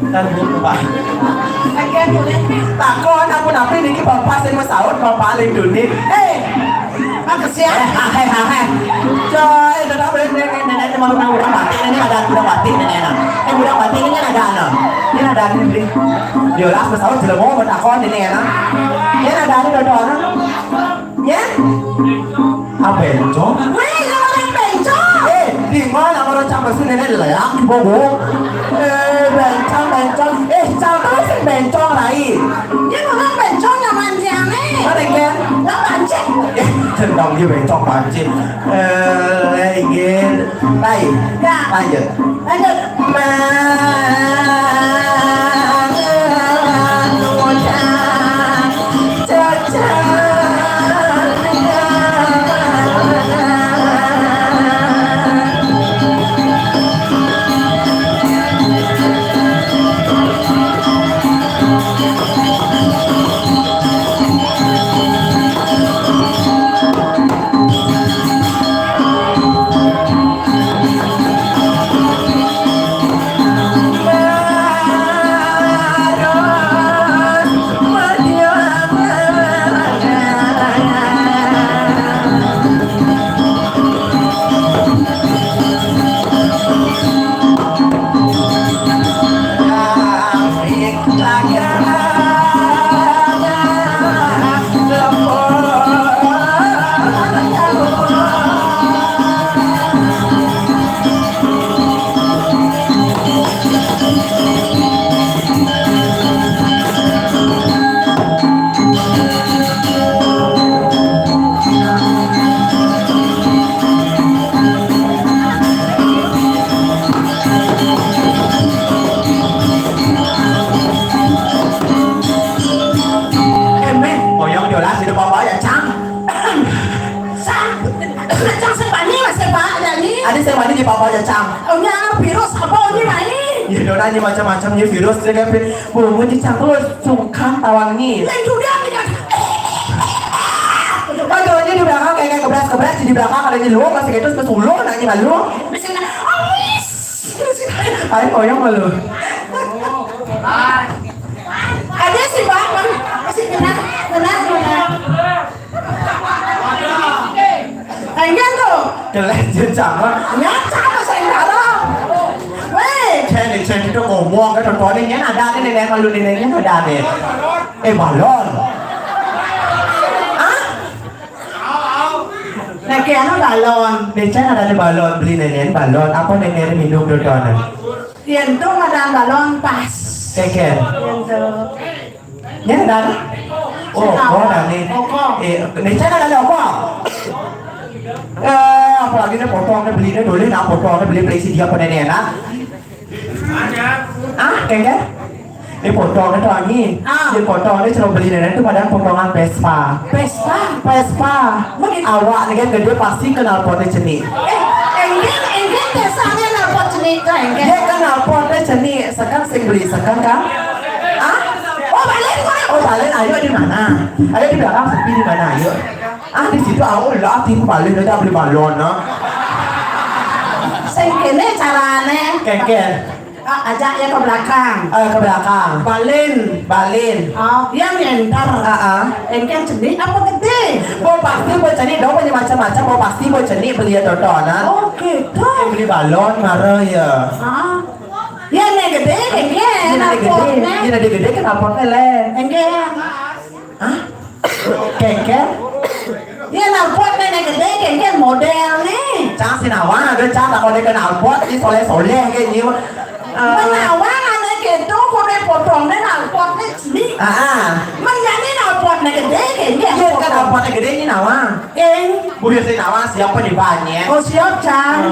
Speaker 4: kan bapak. Takon aku napi niki bapak sing masaut bapak ling dunia.
Speaker 2: Makasih ya.
Speaker 4: Coy, udah boleh nenek mau udang batik ini ada udang batik nenek. Udang batik ini ada ana. Ini ada ini. Điều last pesawat sudah mau bertakon ini ya. Ini ada ini dodon. Ya? Apa itu?
Speaker 2: Weh, orang bencong.
Speaker 4: Di mana orang campur sini nenek layak bobo. Bencong. Campur sih bencong lain.
Speaker 2: Dia orang bencong yang manjane.
Speaker 4: Ada kan?
Speaker 2: Lah mancing.
Speaker 4: Tendang dia bencong pancing. Ingin. Baik. Lanjut.
Speaker 2: virus apa ini main?
Speaker 5: Ya udah nanya macam-macam ya virus dia kan bumbu cicang terus sungkan tawangi.
Speaker 2: Yang sudah nih.
Speaker 5: Kan turunnya di belakang kayak kebras di belakang ada di luar masih gitu terus ulu nanya malu.
Speaker 2: Misalnya, awis.
Speaker 5: Ayo koyong malu.
Speaker 2: Ada sih bang, masih kena. Enggak tuh.
Speaker 5: Kelek cicang lah.
Speaker 2: Nyata masa enggak lah. Weh.
Speaker 5: Chen itu ngomong kan contohnya ada nih nenek malu neneknya ada nih. Balon.
Speaker 2: Nah kayaknya balon.
Speaker 5: Chen ada nih balon beli nenek balon apa nenek minum dodonan.
Speaker 2: Yentu ada balon pas.
Speaker 5: Keken.
Speaker 2: Yentu.
Speaker 5: Ya ada. Oh, ada nih. Chen ada apa? Apalagi nih potongnya belinya dulu nah potongnya beli si dia nenek nah. Keken. Ini potongnya tuh lagi. Ini potongnya cuma beli nenek itu padahal potongan Vespa. Mungkin awak nih kan gede pasti kenal potnya jenis.
Speaker 2: Enggak desanya nalpot cerita enggak.
Speaker 5: Dia kenal potnya jenis. Sekarang sing beli sekarang kan? Oh balen ayo di mana? Ayo di belakang sepi di mana ayo? Di situ aku lah tim balen udah beli balon no.
Speaker 2: Sing kene carane.
Speaker 5: Keken.
Speaker 2: Ajak ya ke belakang.
Speaker 5: Ke belakang. Balin.
Speaker 2: Oh, yang nyentar. Engkau jenis apa gede?
Speaker 5: Mau pasti mau jenis dong punya macam-macam. Mau pasti mau jenis beli dodonan.
Speaker 2: Oh gitu.
Speaker 5: Yang beli balon marah ya.
Speaker 2: Yang yang gede engkau.
Speaker 5: Yang gede kenapa le?
Speaker 2: Engkau.
Speaker 5: Keken.
Speaker 2: Yang nalpot yang gede engkau model nih.
Speaker 5: Cang sinawan ada cang tak boleh kenal pot. Ini soleh kayak ni.
Speaker 2: Menawang anak gitu, kode potongnya nalpotnya sini. Menjadi nalpotnya gede kayaknya.
Speaker 5: Iya kan nalpotnya gede ini nawang. Udah saya nawang siapa di banyak.
Speaker 2: Oh siap Cang.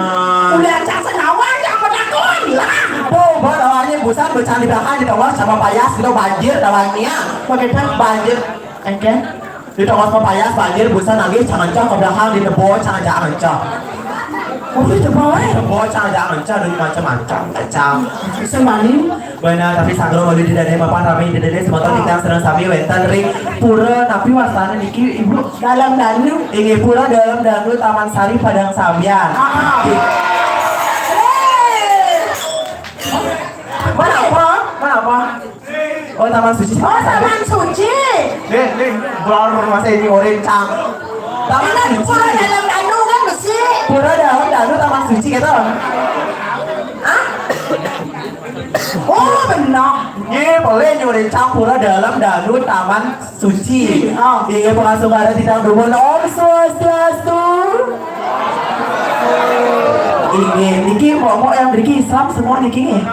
Speaker 2: Udah Cang senawang jangan takut lah.
Speaker 5: Buat awalnya busan bercanda di belakang di tengah sama payas itu banjir tawangnya.
Speaker 2: Bagaimana
Speaker 5: Banjir. Engke. Di tengah sama payas banjir busan lagi jangan cok ke belakang di nebo jangan cok.
Speaker 2: Oh itu boleh.
Speaker 5: Nebo jangan cok dari macam-macam kacang.
Speaker 2: Semanin.
Speaker 5: Benar tapi sangro malu di dada bapak ramai di dada semua kita sedang sami wentan ring pura tapi wasana niki ibu
Speaker 2: Dalam danu.
Speaker 5: ini pura dalam danu Taman Sari Padang Sambian. Mana apa? Oh Taman Suci.
Speaker 2: Oh Taman Suci.
Speaker 5: Nih, bulan masa ini orencang. Taman
Speaker 2: Ini
Speaker 5: Suci.
Speaker 2: pura dalam danu kan mesti.
Speaker 5: Pura dalam danu Taman Suci kita.
Speaker 2: Oh benar.
Speaker 5: Ye, boleh orencang pura dalam danu Taman Suci. Ini pengasuh ada di tahun 2000. Om Swastiastu. Ini mau yang beri Islam semua niki.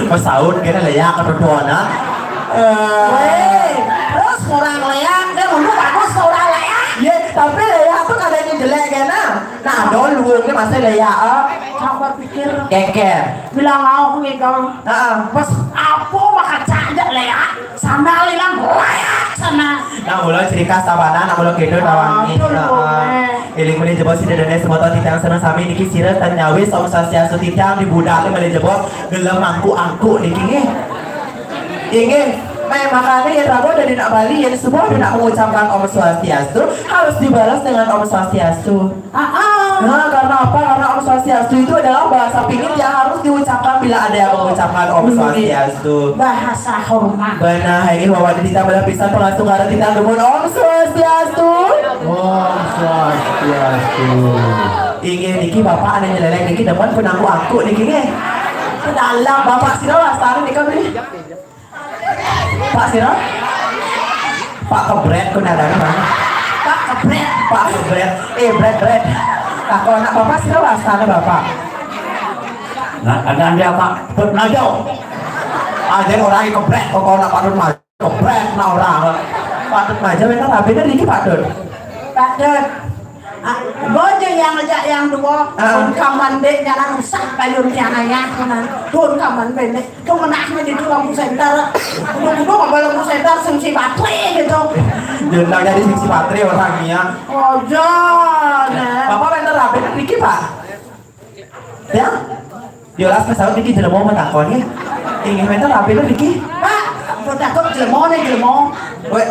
Speaker 5: Pesaut kena layak ketuduhan.
Speaker 2: Terus kurang layak, dia dulu bagus kurang layak.
Speaker 5: Ye, tapi layak tuh kadang jelek kan? Nah, dulu ini masih layak.
Speaker 2: Coba pikir.
Speaker 5: Keker.
Speaker 2: Bilang aku gitu. Pas apa maka cajak layak, sama bilang layak sana.
Speaker 5: Nah, mulai cerita sabana, nah mulai gitu tawangi. Iling mulai jebol si dedene semua titang senang sami niki sirah dan nyawi Om Swastiastu titang di budak mulai jebol gelam angku niki. Ingin makanya ya Rabu dari nak Bali yang semua tidak mengucapkan Om Swastiastu harus dibalas dengan Om Swastiastu. Nah karena apa? Karena Om Swastiastu itu adalah bahasa pingin yang harus diucapkan bila ada yang mengucapkan Om Swastiastu.
Speaker 2: Bahasa hormat.
Speaker 5: Benar, ini bahwa ditambah pisan pelangsung ada kita demun Om Swastiastu. Om Swastiastu. Ingin niki bapak ada nyeleleng niki demun penangku aku niki nge. Ke dalam bapak sih lastari nih kami. Pak Siro? Pak kebret kun ada mana? Pak kebret. Bread. Kalau anak bapak Siro lastari bapak.
Speaker 4: Nah, ada anda apa?
Speaker 5: Najau. Ada orang yang kebret. Kalau nak patut maju kebret na orang. Patut maju memang tapi dari ini patut.
Speaker 2: Patut. Bojo yang ngejak yang dua, pun kaman dek jangan rusak payun tianganya kanan, pun kaman pendek, tuh menaknya di dalam center, duduk dalam center sengsi baterai gitu.
Speaker 5: Jendang jadi sisi baterai orangnya.
Speaker 2: Bojo,
Speaker 5: Bapak bentar apa? Niki pak. Ya? Diolas pesawat Diki jelemo matakonnya. Ingin mental apa itu Diki?
Speaker 2: Pak, aku takut jelmo nih jelmo.
Speaker 5: Weh,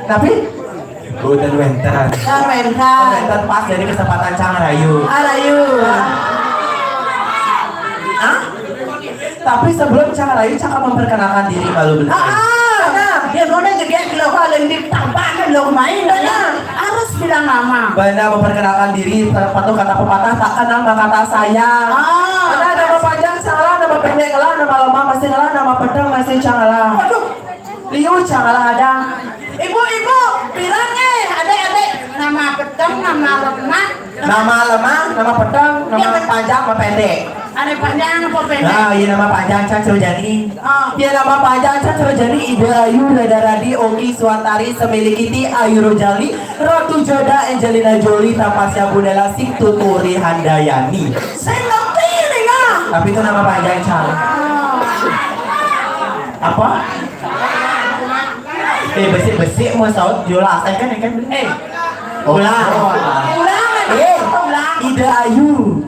Speaker 5: tapi Udah wenter.
Speaker 2: Wenter.
Speaker 5: Pas dari kesempatan Cang Rayu.
Speaker 2: Arayu.
Speaker 5: Hah? Tapi sebelum Cang Rayu, Cang memperkenalkan diri malu benar.
Speaker 2: Dia mau juga kalau kalian ditampakkan lo main harus bilang nama.
Speaker 5: Banda memperkenalkan diri patuh kata pepatah tak kenal maka kata sayang. Ada nama panjang salah, nama pendek lah, nama lemah masih lah, nama pedang masih cangalah. Liu cangalah ada.
Speaker 2: Ibu, bilangnya adek-adek nama pedang, nama lemah.
Speaker 5: Nama lemah, nama pedang, nama panjang, nama pendek.
Speaker 2: Ada panjang apa pendek?
Speaker 5: Nah, iya nama panjang Cang Surjani. Iya nama panjang Cang Surjani. Ide Ayu, Rada Radi, Oki, Suantari, Semilikiti, Ayu Rojali, Ratu Joda, Angelina Jolie, Tapasya Budala, Sik Tuturi Handayani.
Speaker 2: Saya ngerti nih nggak?
Speaker 5: Tapi itu nama panjang Cang. Apa? Besi-besi mau saut Yola kan beli. Ulang. Ida Ayu.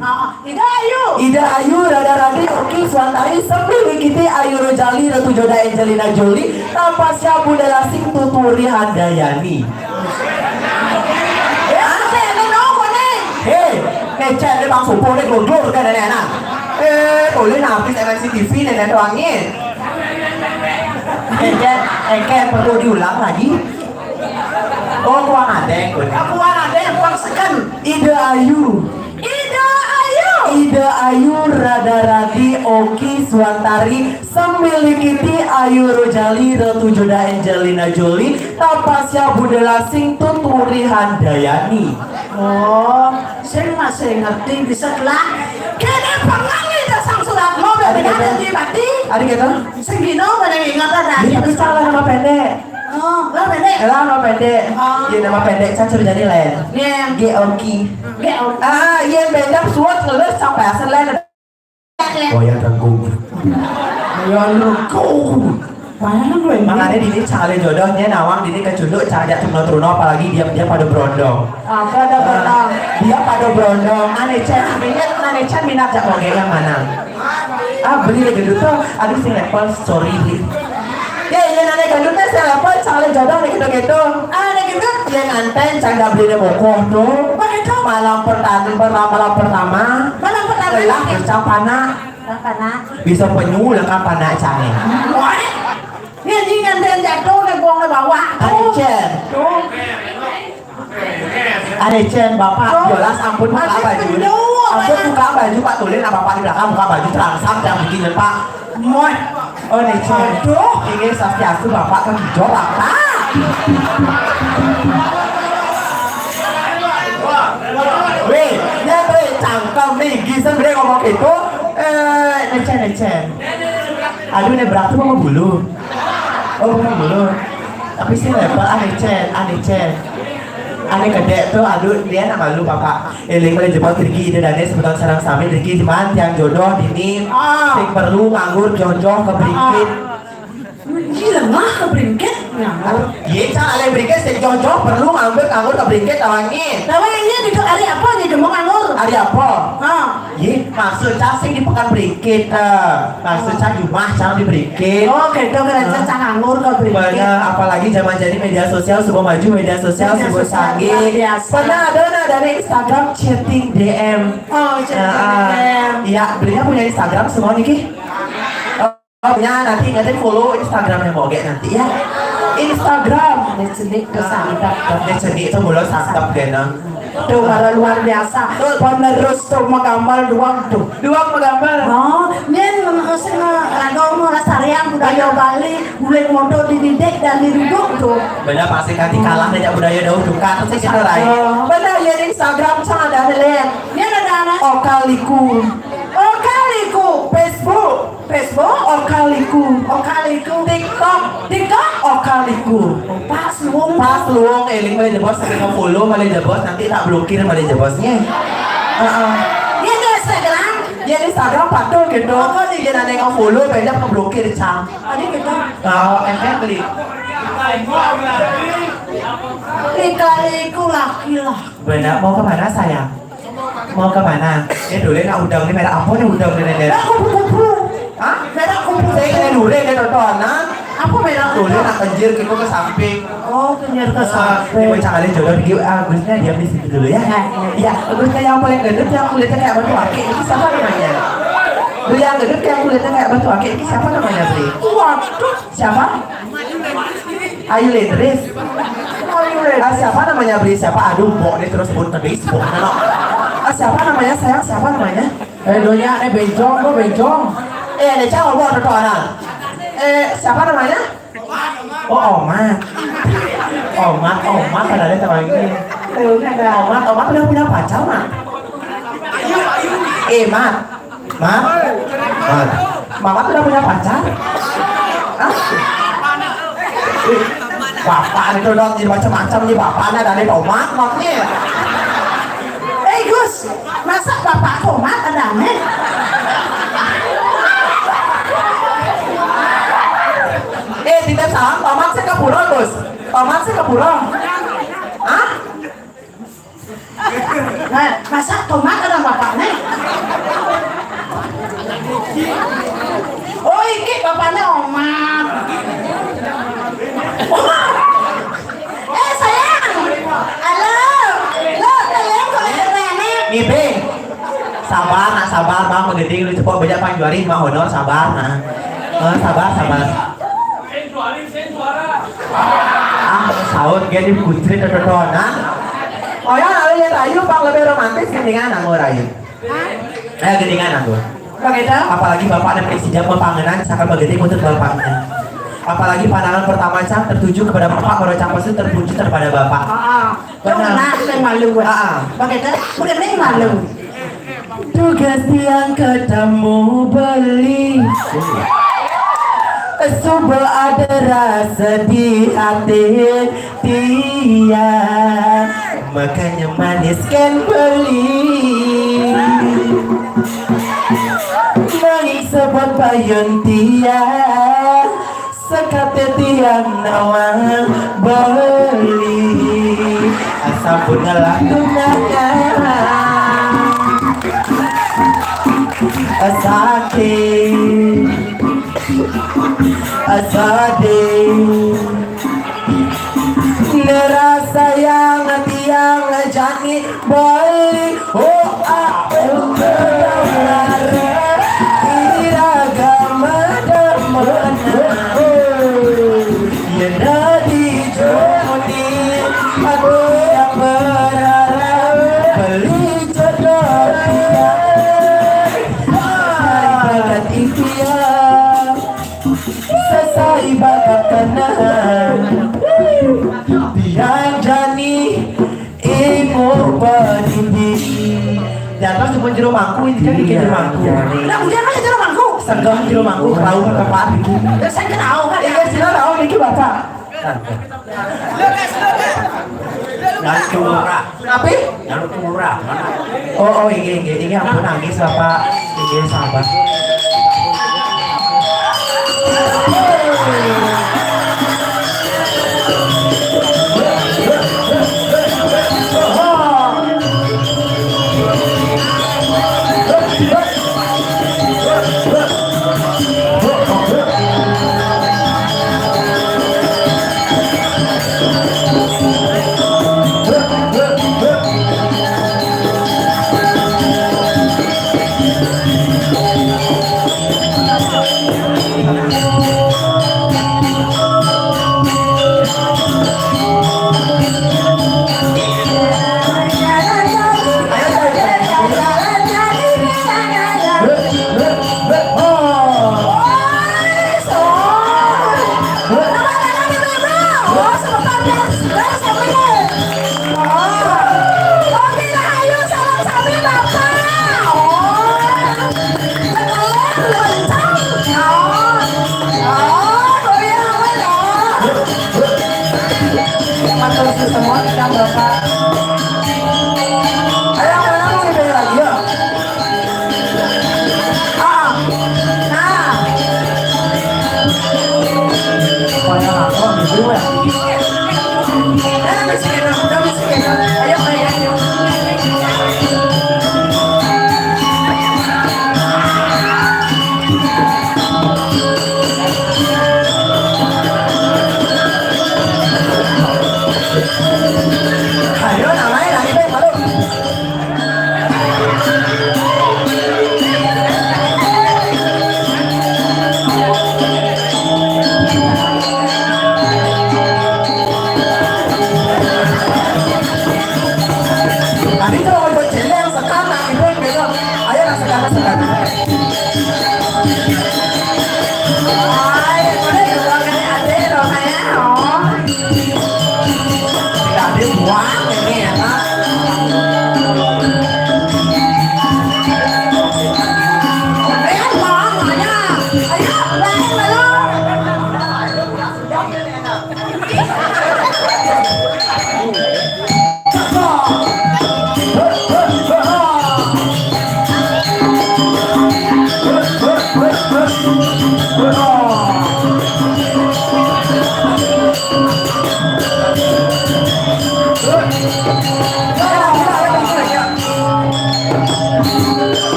Speaker 5: Ida Ayu, Rada Radi, Oki, Suantari, Semilikiti, Ayu Rojali, Ratu Joda, Angelina Jolie, Tapasya Budala, Sik Tuturi Handayani. Ngecek dia bang Supo dia glor kan nenek. Boleh napis MNC TV nenek doangin. Engket perlu diulang lagi. Oh, kuang adek.
Speaker 2: Kuang seken.
Speaker 5: Ida Ayu. Ida Ayu, Rada Radi, Oki, Suantari, Semilikiti, Ayu Rojali, Ratu Joda, Angelina Jolie, Tapasya Budala, Sing Tuturi Handayani.
Speaker 2: Oh, saya masih ngerti bisa lah. Kena pengangi dasang surat mau berada di bati.
Speaker 5: Ada gitu?
Speaker 2: Segino pada ingat ada.
Speaker 5: Tapi salah nama pendek.
Speaker 2: Oh, lah pendek.
Speaker 5: Nama pendek. Iya nama pendek Cang Surjani lain.
Speaker 2: Iya.
Speaker 5: Oki. Iya beda suat ngelus sampai asal lain. Oh ya tenggung. Ya tenggung.
Speaker 2: Mana gue?
Speaker 5: Makanya Dini cale jodohnya nawang Dini kecunduk cajak truno apalagi dia pada berondong.
Speaker 2: Apa ada berondong?
Speaker 5: Dia pada berondong. Ane Chan minat jak oke yang mana? Beli lagi dulu tuh. Aduh sing level sorry Dini. Ya ini nane gendutnya saya level cale jodoh nih gitu.
Speaker 2: Ada gitu?
Speaker 5: Yang nganten canda beli deh bokoh tuh.
Speaker 2: Begitu.
Speaker 5: Malam pertama. Lelah kerja panah. Bisa penyu lengkap panah canggih.
Speaker 2: Wah. Dia jingan dan jatuh nih buang ke bawah.
Speaker 5: Ada Cen, Bapak jelas ampun buka baju. Ampun buka baju Pak tulis nama Bapak di belakang buka baju terangsang yang bikin Pak.
Speaker 2: Moy.
Speaker 5: Oh nih Cen. Ini Sastiastu Bapak kan hijau Bapak. Wih, dia tuh cangkem nih, Gisen dia ngomong gitu. Necen. Aduh, ini berat tuh mau bulu. Oh, bukan bulu. Tapi sih level Necen. Ane gede tuh, aduh dia nama lu Bapak. Eling boleh jebol Riki ide dane sebutan sarang sami Riki cuman yang jodoh Dini. Sing perlu nganggur jodoh keberikit.
Speaker 2: Gila mah keberingket nganggur.
Speaker 5: Iya, Cang ale berikit sing jodoh perlu nganggur keberikit tawangin.
Speaker 2: Tawangin di hari apa nih demong nganggur?
Speaker 5: Hari apa? Iya, maksud Cang sing di pekan berikit. Maksud Cang Jumah Cang di berikit.
Speaker 2: Oh, gitu keren Cang nganggur keberingket.
Speaker 5: Banyak, apalagi zaman jadi media sosial sebuah maju, media sosial sebuah canggih. Pernah ada dari Instagram chatting DM.
Speaker 2: Oh, chatting DM.
Speaker 5: Iya, belinya punya Instagram semua nih Ki. Punya nanti follow Instagramnya Boge nanti ya. Instagram Necedik ke santap. Necedik itu mulut santap genang.
Speaker 2: Tuh malah luar biasa. Penerus tuh menggambar doang tuh.
Speaker 5: Dua menggambar.
Speaker 2: Oh, nyen ragong lestarian budaya Bali, mulai modo dididik dan diduduk tuh.
Speaker 5: Benar pasti nanti kalah dengan budaya daun duka terus kita rai. Benar ya Instagram sama ada lihat.
Speaker 2: Dia ada anak.
Speaker 5: Okaliku. Facebook Okaliku TikTok Okaliku
Speaker 2: Pas luang
Speaker 5: eling boleh jebos sampai nge-follow boleh jebos nanti tak blokir boleh jebosnya.
Speaker 2: Dia ada Instagram.
Speaker 5: Ya Instagram patul gitu. Dia nanti nge-follow banyak nge-blokir Cang.
Speaker 2: Tadi gitu.
Speaker 5: Exactly.
Speaker 2: Ikaliku laki lah.
Speaker 5: Benar mau kemana sayang? Mau kemana? Ini dulu nak udang ni merah apa ni udang ni nenek?
Speaker 2: Merah kupu-kupu.
Speaker 5: Hah?
Speaker 2: Merah kupu.
Speaker 5: Saya kena dulu ni tontonan.
Speaker 2: Apa merah
Speaker 5: Dulu
Speaker 2: kupu?
Speaker 5: nak kenjir kita ke samping.
Speaker 2: Oh, kenyar ke
Speaker 5: Ini
Speaker 2: samping.
Speaker 5: macam kalian jodoh di Agusnya diam di situ dulu ya. Iya, Agusnya yang paling gendut yang kulitnya kayak batu akik ini siapa namanya? Beli yang gendut yang kulitnya kayak batu akik ini siapa namanya Beli?
Speaker 2: Waduh.
Speaker 5: Siapa? Ayu Lidris. Siapa namanya Beli? Siapa? Aduh, bok ini terus sebut tadi sebut no. Siapa namanya sayang? Siapa namanya?
Speaker 4: Donya bencong kok bencong.
Speaker 5: Ada cowok bok tontonan. Siapa namanya? Oh, Omat. Omat kan ada teman ini. Omat udah punya pacar, Mat. Mat. Mama udah punya pacar? Hah? Bapak itu dong jadi macam-macam nih bapaknya dari Omat maknya.
Speaker 2: Gus, masa bapak tomat ada aneh?
Speaker 5: Titip salam, Tomat sih kepura, Gus. Tomat sih kepura. Hah?
Speaker 2: Nah, masa tomat ada bapaknya? Oh, ini bapaknya Omat. Sayang. Halo. Lo, sayang kok aneh?
Speaker 5: Nih, Bing. Sabar, Bang. Menggeding lu cepat banyak panjuarin, mah honor, sabar, nah. Sabar. Saud dia di kucrit atau nah. Oh ya, lihat Ayu bang lebih romantis gendingan aku Ayu. Gendingan aku.
Speaker 2: Begitu?
Speaker 5: Apalagi bapak dan presiden panganan sakal begitu untuk bapaknya. Apalagi pandangan pertama cang tertuju kepada bapak, kalau cang pasti terpuji kepada bapak.
Speaker 2: Benar, saya malu. Begitu? Begitu malu.
Speaker 5: Tugas yang ketemu beli. Subuh ada rasa di hati dia, makanya maniskan beli. Nangis sebab payun dia, sekate tiang nawang beli. Asam pun ngelak tunanya, sakit. Asade nerasa yang tiang jani balik aku kedengar iragama demana yang di joni aku yang berharap beli jodoh dia bakat ikhtiar selesai bakat kenal biar jani ibu penindi dan pas sebelum jero mangku ini kan jero mangku
Speaker 2: Nah, hujan mana jero mangku?
Speaker 5: senggam jero mangku tahu bapak itu
Speaker 2: Saya kenal kan ya?
Speaker 5: sila tahu niki bapak
Speaker 4: Nanti murah.
Speaker 5: apa
Speaker 4: Nanti murah.
Speaker 5: oh ini ampun nangis bapak ini sabar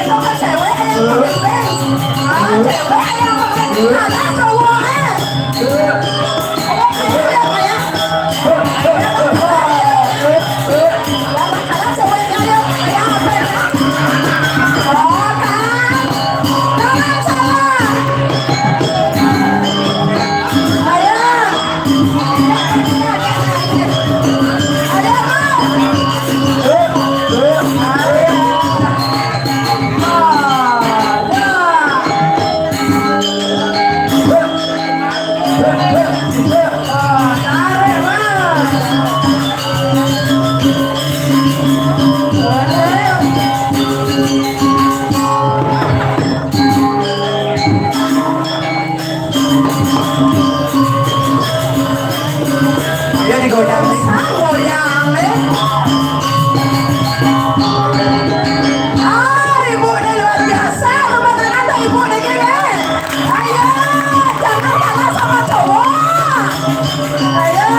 Speaker 2: Kok kan cewek yang pakai pants? Cewek yang pakai ada cowoknya.
Speaker 5: Dia digoyang nih.
Speaker 2: Ibu ini luar biasa, rumah tangga ibu ini gini. Ayo, jangan kalah sama cowok. Ayo.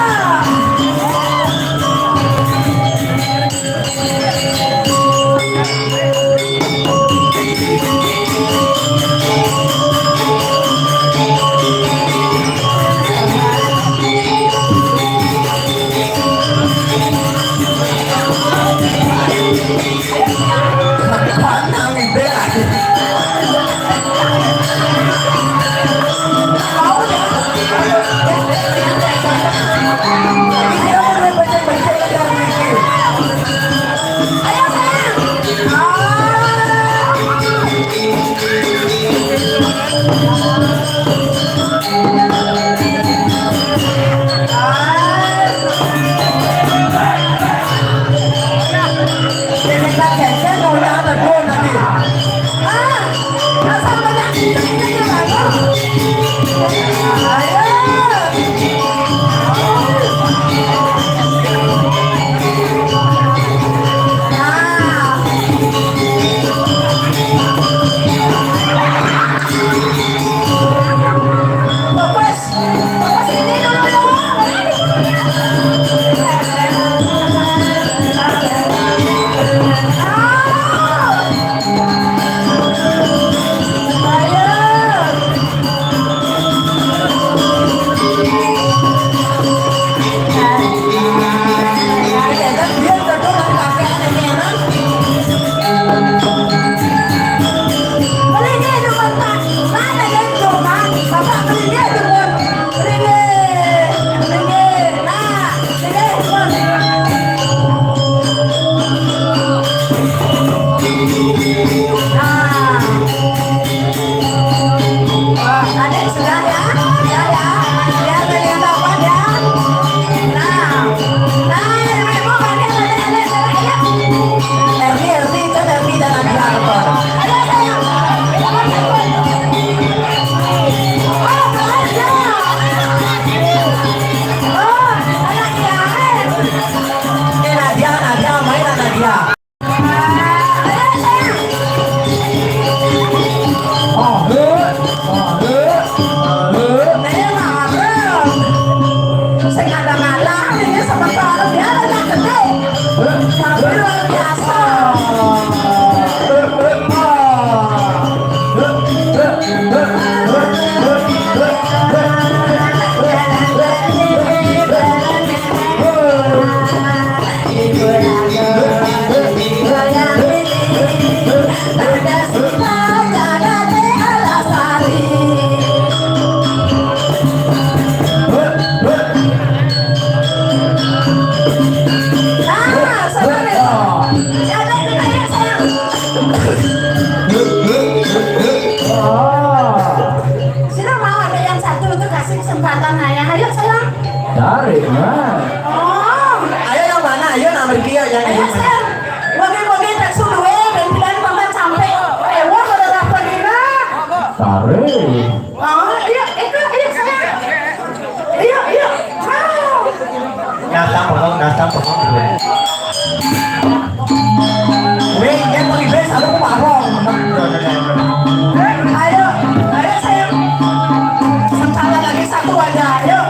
Speaker 1: Tarik mah.
Speaker 2: Oh,
Speaker 5: Ayo yang mana? Ayo nama dia yang
Speaker 2: ayo
Speaker 5: ini.
Speaker 2: Sen. Wagi-wagi tak suruh dan bilang paman sampai. Wah, udah dapat gila.
Speaker 1: Tarik.
Speaker 2: Oh, iya, itu, iya sayang. Iya, iya. Wow.
Speaker 5: Nasta pengong. Weh, yang mau ibes, aku mau marong.
Speaker 2: Ayo, ayo sayang. Sekali lagi satu aja, ayo.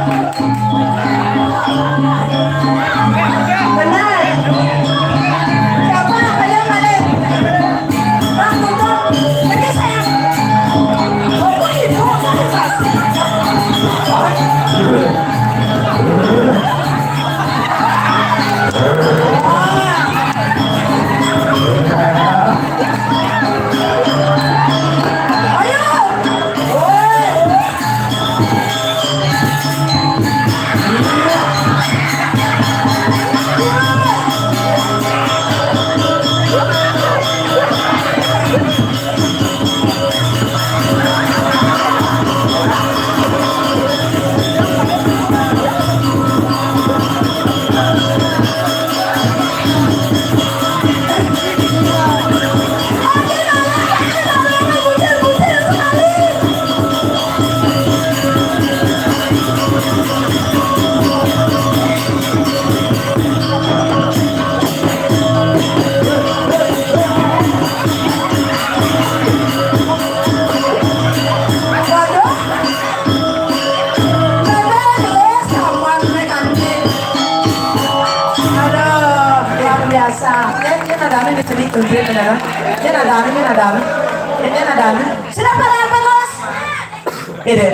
Speaker 2: Siapa apa bos?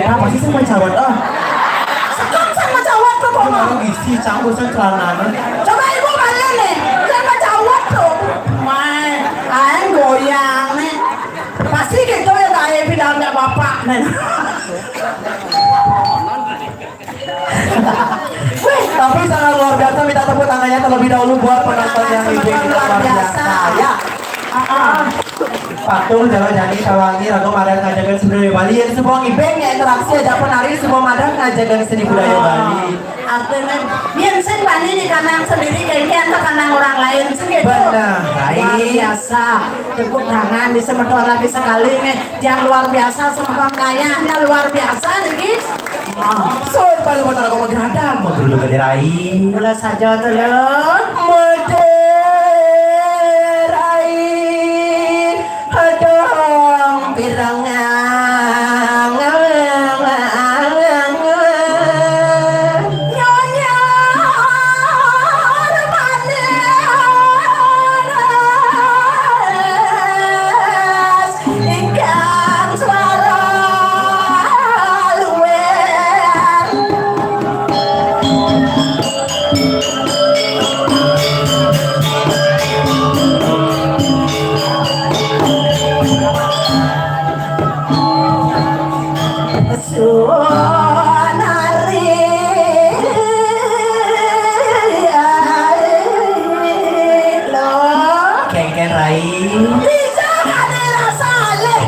Speaker 5: Apa sih sama cawat
Speaker 2: Sekarang sama cawat tuh kok mau.
Speaker 5: isi campur celana.
Speaker 2: Coba ibu balik nih, sama cawat tuh. Main, aing goyang nih. Pasti gitu ya kayak bilangnya bapak nih.
Speaker 5: Wih, tapi sangat luar biasa. Minta tepuk tangannya terlebih dahulu buat penonton yang luar biasa. Ya. Patung jalan nyanyi kawangi ragu madan ngajakan seni budaya Bali yang sebuah ibengnya interaksi aja penari sebuah madan ngajakan seni budaya Bali.
Speaker 2: Artinya biasa Bali di kanang sendiri kayaknya atau kanang orang lain segitu.
Speaker 5: Benar,
Speaker 2: Luar biasa. Tepuk tangan di semedor lagi sekali nih. Yang luar biasa semua kayaknya luar biasa nih guys.
Speaker 5: So, paling mau taruh kamu geradang mau dulu kederai.
Speaker 2: Mulai saja dulu.
Speaker 5: Hadong pirangan
Speaker 2: Nyonya manis ikan suara luwer.
Speaker 5: Kengken rai.
Speaker 2: Bisa ada rasa alih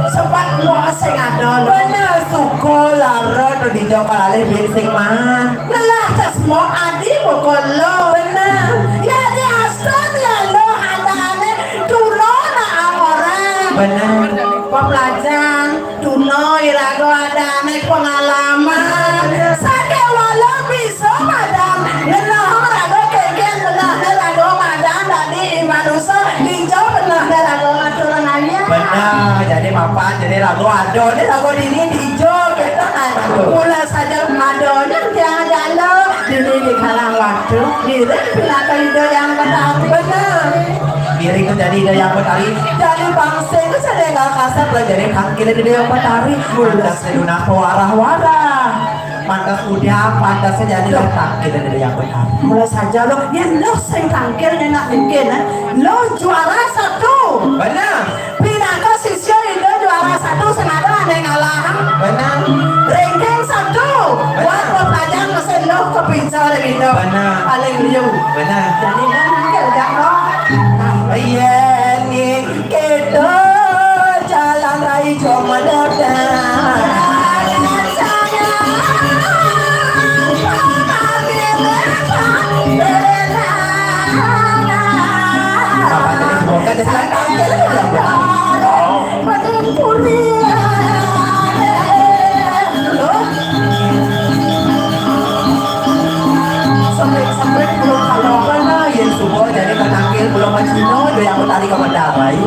Speaker 2: sempat muaseng adol.
Speaker 5: Benar suko lara to di jauh kalale bensing man.
Speaker 2: Lelah tas mau adi bokolo.
Speaker 5: Benar.
Speaker 2: Ya di asal ya lo hadane tulo na orang.
Speaker 5: Benar.
Speaker 2: Pembelajaran tuno irago adane pengalaman. Sake walau bisa madam. Lelah rago keken lelah rago madam dari manusia hijau belah rago aturannya.
Speaker 5: Benar. Jadi mapan jadi ragu ado. Ini ragu dini hijau kita kan.
Speaker 2: Mulai saja madonya jangan jalan dini di kalang waktu diri pinaka hidup yang berarti benar.
Speaker 5: Diri itu jadi ide yang betari. Jadi bangsa itu saya nggak kasar lah jadi kaki ide yang betari. Mudah seduna warah-warah. Pantas udah, pantasnya jadi letak ide yang betari.
Speaker 2: Mulai saja lo yang lo sing tangkirnya nak mungkin lo juara satu.
Speaker 5: Benar.
Speaker 2: Pinaka sisyo itu juara satu senada ada yang ngalah.
Speaker 5: Benar.
Speaker 2: Ranking satu. Buat pelajar mesin lo kepincang gitu.
Speaker 5: Benar.
Speaker 2: Paling liu.
Speaker 5: Benar.
Speaker 2: Jadi kan kerja lo.
Speaker 5: Iya nih kita jalan raya cuma datang. Apa tadi semoga diselengkap sampai belum kalau mana yang semua jadi penangkil belum macino do yang tadi kemendarai.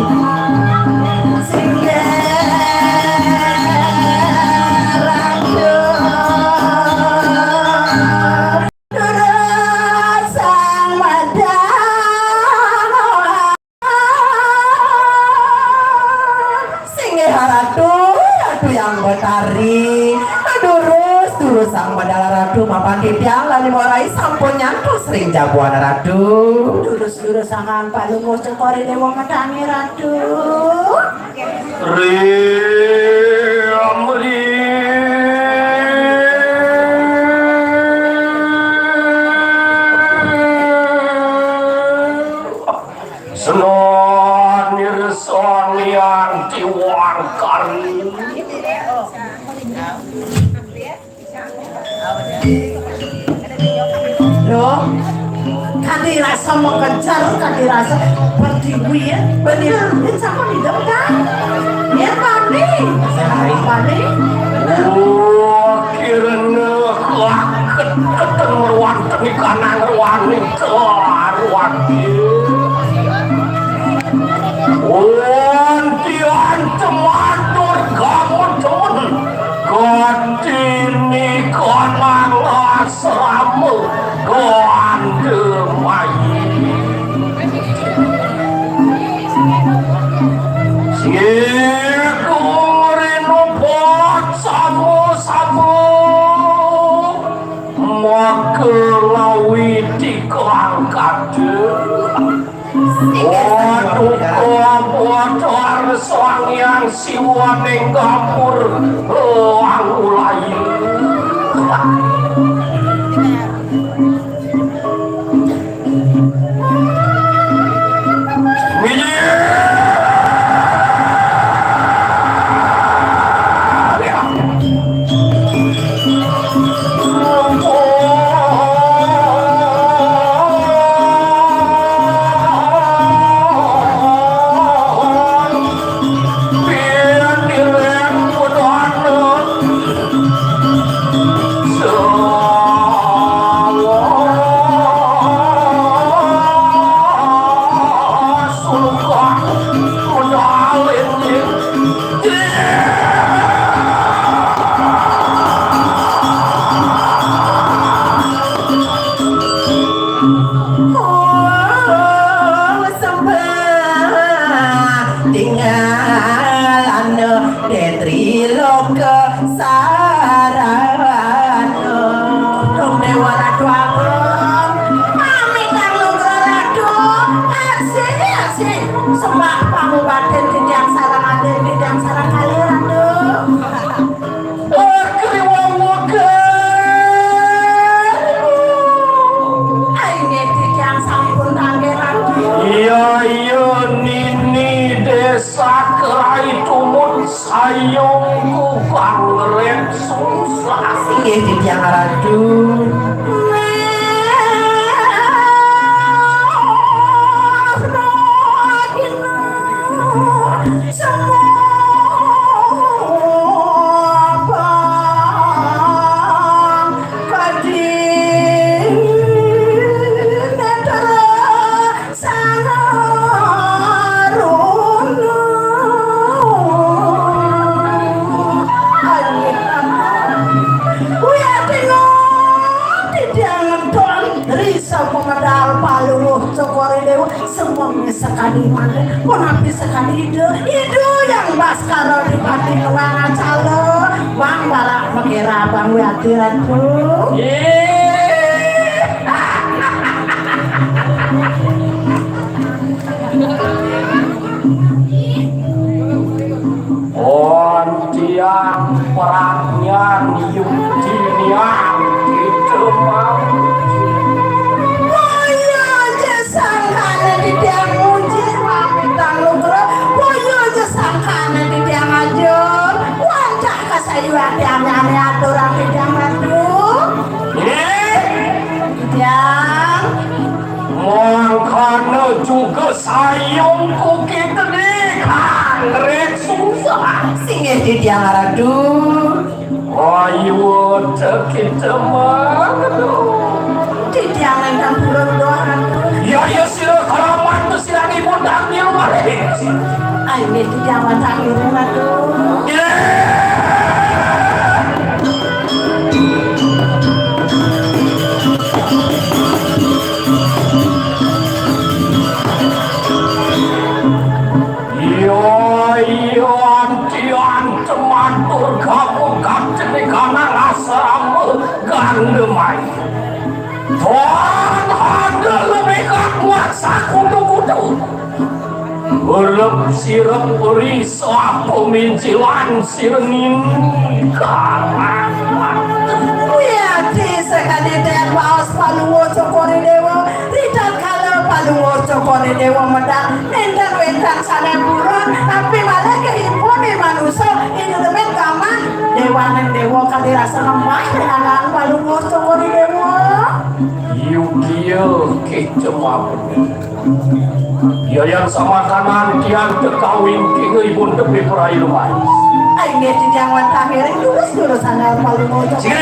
Speaker 5: Betari, durus sang badala ratu mapan tiang lani morai sampun nyantus sing jabuan ratu
Speaker 2: Lurus-lurus sangan Pak Lungo cekori dewa medangi ratu.
Speaker 4: Senonir yang diwangkan
Speaker 2: Loh, kan dirasa mengejar, kan dirasa berdiri ya, bener, sama di depan. Ya Pani, Pani.
Speaker 4: kirana keteng meruan teni kanang ruani keluar Wantian cematur kamu temen Kantini kanang asramu Kandemai Sikungrinu pot samu-samu Maka lawiti kelangkade Waduh sang yang siwa ning gapur angulai sayongku pangrep susah
Speaker 5: sing di tiang ratu
Speaker 2: semuanya sekali mana konapi sekali ide yang baskara di pati nuangan calo bang balak mengira bang wiatiran tuh
Speaker 4: Ontian perangnya yudinian itu mau Mangkana juga sayongku kita nih kangrek susah
Speaker 5: sing di tiang ratu
Speaker 4: ayo kita mangkana
Speaker 2: di tiang yang bulan doang
Speaker 4: ya sila kalau mantu sila ibu dangil mari
Speaker 2: ayo di tiang dangil tuh
Speaker 4: Antian temantur kamu kapten karena rasamu gandemai Tuhan Ulep sirep uri soapo mincilan sirengin karang.
Speaker 2: Wiyati sekali dan baos paluwo cokori dewa Ridal kalau paluwo cokori dewa medang Nendang wendang sana buron Tapi malah kehipuni manusia Ini lebih gaman Dewa neng dewa kali rasa lemah Dengan paluwo cokori dewa
Speaker 4: Yukiyo kecemapun. Dia yang sama kanan tiang tekawin kini pun tepi perai lumai.
Speaker 2: Ini tidak wantah miring Lurus sana paluwo cokori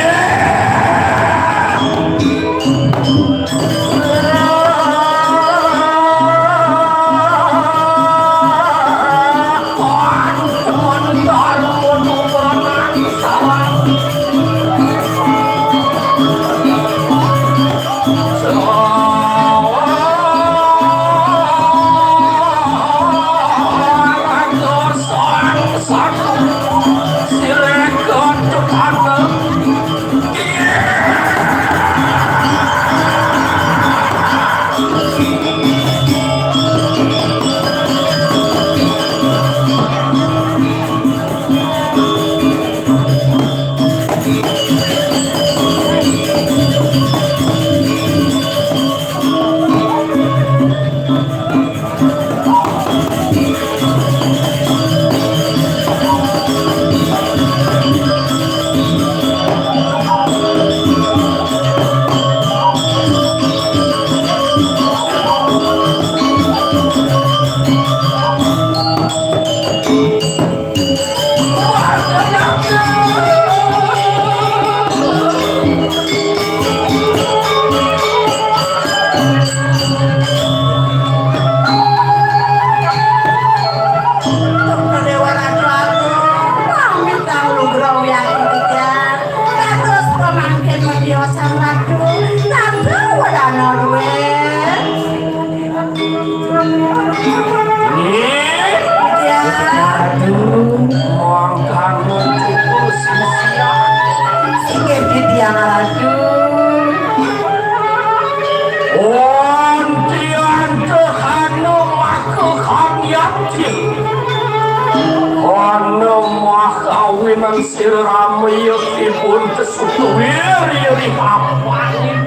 Speaker 6: Siramiyakipun kesukuwiri papanin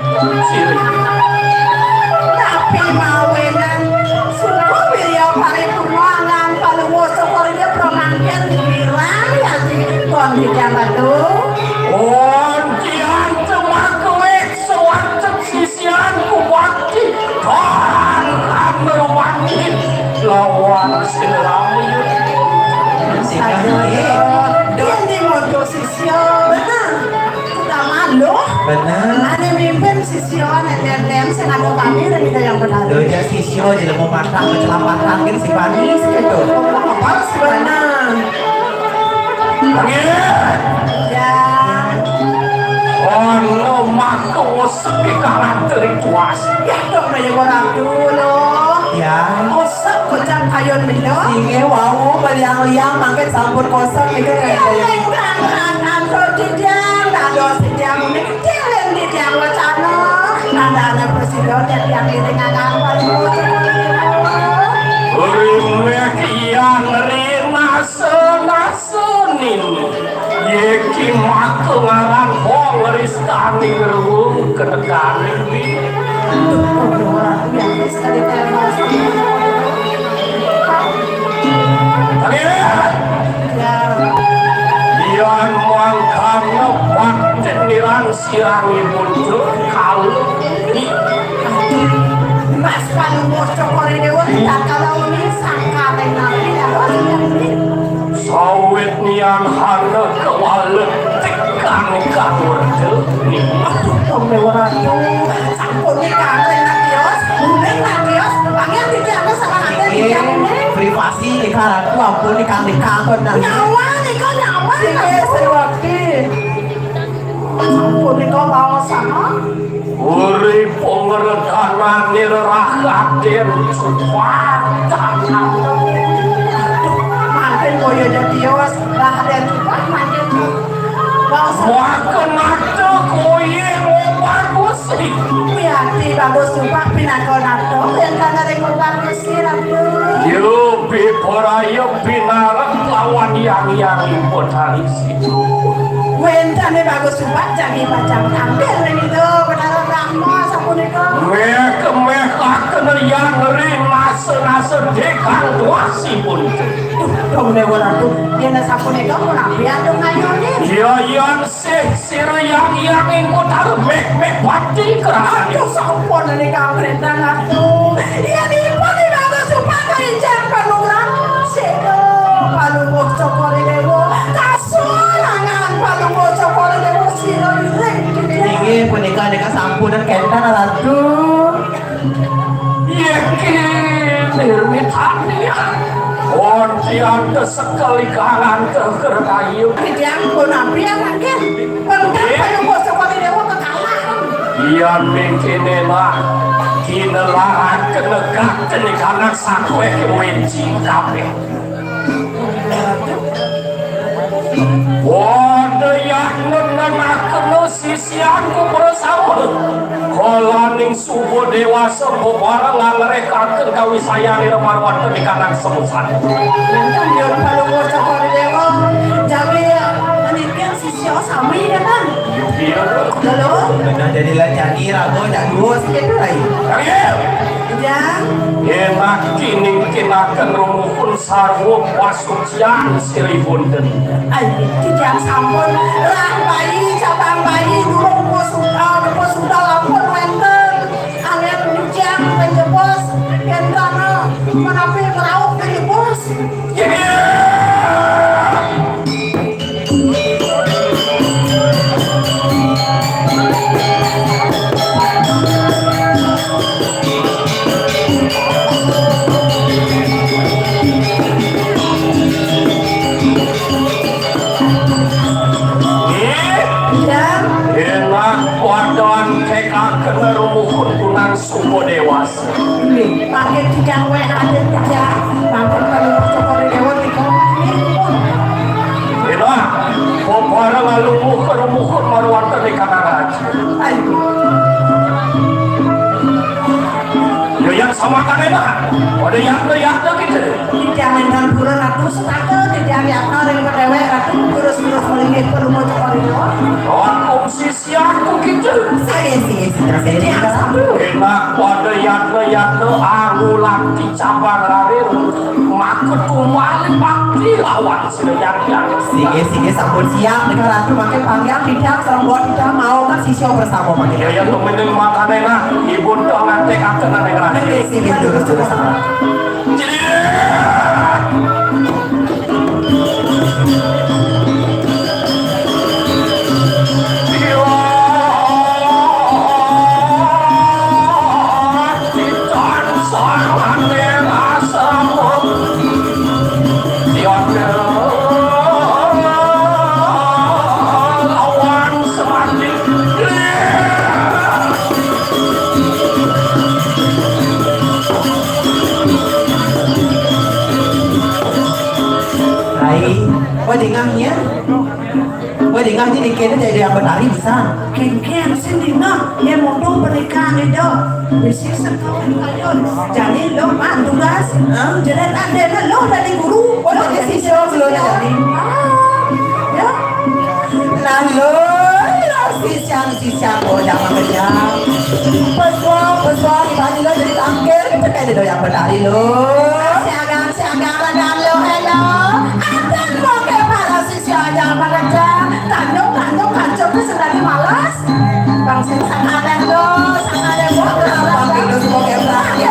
Speaker 6: siri.
Speaker 2: Tapi mawenan suku wirya paripurwangan paluwo sokornya promangken dibilang ya si kondi jambatu
Speaker 6: Ontian cemakewek sewacet sisian kuwakti kan kamerwangin lawan siramiyakipun.
Speaker 2: dia di modo sisyo benar udah malu
Speaker 5: Benar.
Speaker 2: ada mimpin sisyo nem senado kami dan kita yang benar
Speaker 5: Doja sisyo jadi mau matang kecelapatan kan si panis gitu.
Speaker 2: apa benar ya
Speaker 6: Ono mako sepikaran terituas.
Speaker 2: ya dong banyak orang dulu
Speaker 5: Ya.
Speaker 2: kosong kocang kayon milo
Speaker 5: Singe wow baliang-liang mangket sampun kosong gitu ya.
Speaker 6: Rimek yang rina senasenin Yeki mako ngaran hong ristani ngerung kedekanin bi. Yang mangkana pateniran sirangi muncul kalau ini
Speaker 2: Mas paluwo cokori dewa tak kalau ini sangkare nabi ya
Speaker 6: sawit nian hana kewalet tekan kanur ini.
Speaker 2: Tong dewa ratu sampun kare nabios mulai nabios panggil tidak ada sama ada di
Speaker 5: Privasi di karanku ampun nikah kon nang.
Speaker 2: nyawa nih kok nyawa nih sewakti sampun nih kok mau sama
Speaker 6: Uri pengerdanan nirrakatin supatan.
Speaker 2: makin koyo jadios lah ada juga makin mau sama
Speaker 6: Makan ada koye bagus sih.
Speaker 2: Wiyati bagus juga pinako nato yang kana rengol bagus sih ratu
Speaker 6: Yo Poraya binarek lawan yang impun hari situ.
Speaker 2: Wentane bagus baca di bacang tampil itu benar Rama sapunika.
Speaker 6: Mekaken yang nasa dekang tuasi pun.
Speaker 2: Dong dewa tuh dia sapunika pun apian dong ngayone.
Speaker 6: Dia yang sir yang impun harus mek pati kerana.
Speaker 2: Aduh sampun ini kang perintah atuh. Iya nipu di bagus baca ijang panurang. Sedo palung cokore dewa. Kasurangan palung cokore dewa siro ireng.
Speaker 5: Inggih punika deka sampunan kenten ratu.
Speaker 6: Yekin nirmitania. Ordian sekali kanan terkerayu.
Speaker 2: Ijang pun apian lagi. Pengkan palung cokore dewa kekalahan.
Speaker 6: Ia mengkenela kinelaran kenegak tenikanan sakwe kewenci kabeh. Wada yang nengenaken sisianku bersama kolaning subuh dewasa bebarang ngarekaken kawi sayang marwat tenikanan semusan.
Speaker 2: Mantan dia palung cokore dewa. Jabe menikah sisio sami ya kan.
Speaker 6: Iya.
Speaker 2: Halo.
Speaker 5: Benar jadilah jadi rago dan dua sikit lagi.
Speaker 2: Ijang.
Speaker 6: Enak kini kinakan rumuhun sarwo pasucian siribunten.
Speaker 2: Ay, tidak sampun lah bayi cabang bayi durung sudah lampun wenten alian ujang penjebos yang karena menapi meraup penjebos. Ijang.
Speaker 6: Enak wadon kekaken rumuhun kunang subuh dewasa.
Speaker 2: Pakai cijang we ada cijang mampun kalau cokore dewa tiko
Speaker 6: Enak bebarang rumuhun marwat tenikanan haji.
Speaker 2: ayo
Speaker 6: Yang sama kan enak. Ada yang gitu.
Speaker 2: cijang endan buron aku setake cijang yang orang dewe aku terus melingit perumo cokore dewa
Speaker 6: Aku sisi aku gitu.
Speaker 2: saya cijang sampun
Speaker 6: Enak pada yang aku lagi cabang rarir. Maka tumali pakti lawan yang.
Speaker 5: Sige sampun siap deka ratu makin panggil tidak serembot tidak mau kan sisio bersama pakai.
Speaker 6: Ya temenin makan enak. Ibu dong nanti kakek nanti kerana.
Speaker 5: Sige terus sama. Wadingahnya dikira jadi yang berlari bisa.
Speaker 2: Ken sendina yang mau pernikahan itu besi sekali kalian jadi lo man tugas jadi ada lo dari guru
Speaker 5: Oh, dari siswa belum jadi.
Speaker 2: ya
Speaker 5: Nah lo sisiang oh jangan kerja. Pesuang tadi lo jadi tangkir kita kayak yang berlari lo.
Speaker 2: siagang radang lo hello akan mau ke para siswa jangan bekerja tandung kancung itu sedang malas bang sing sang ada lo
Speaker 5: Itu semua kayak berlari.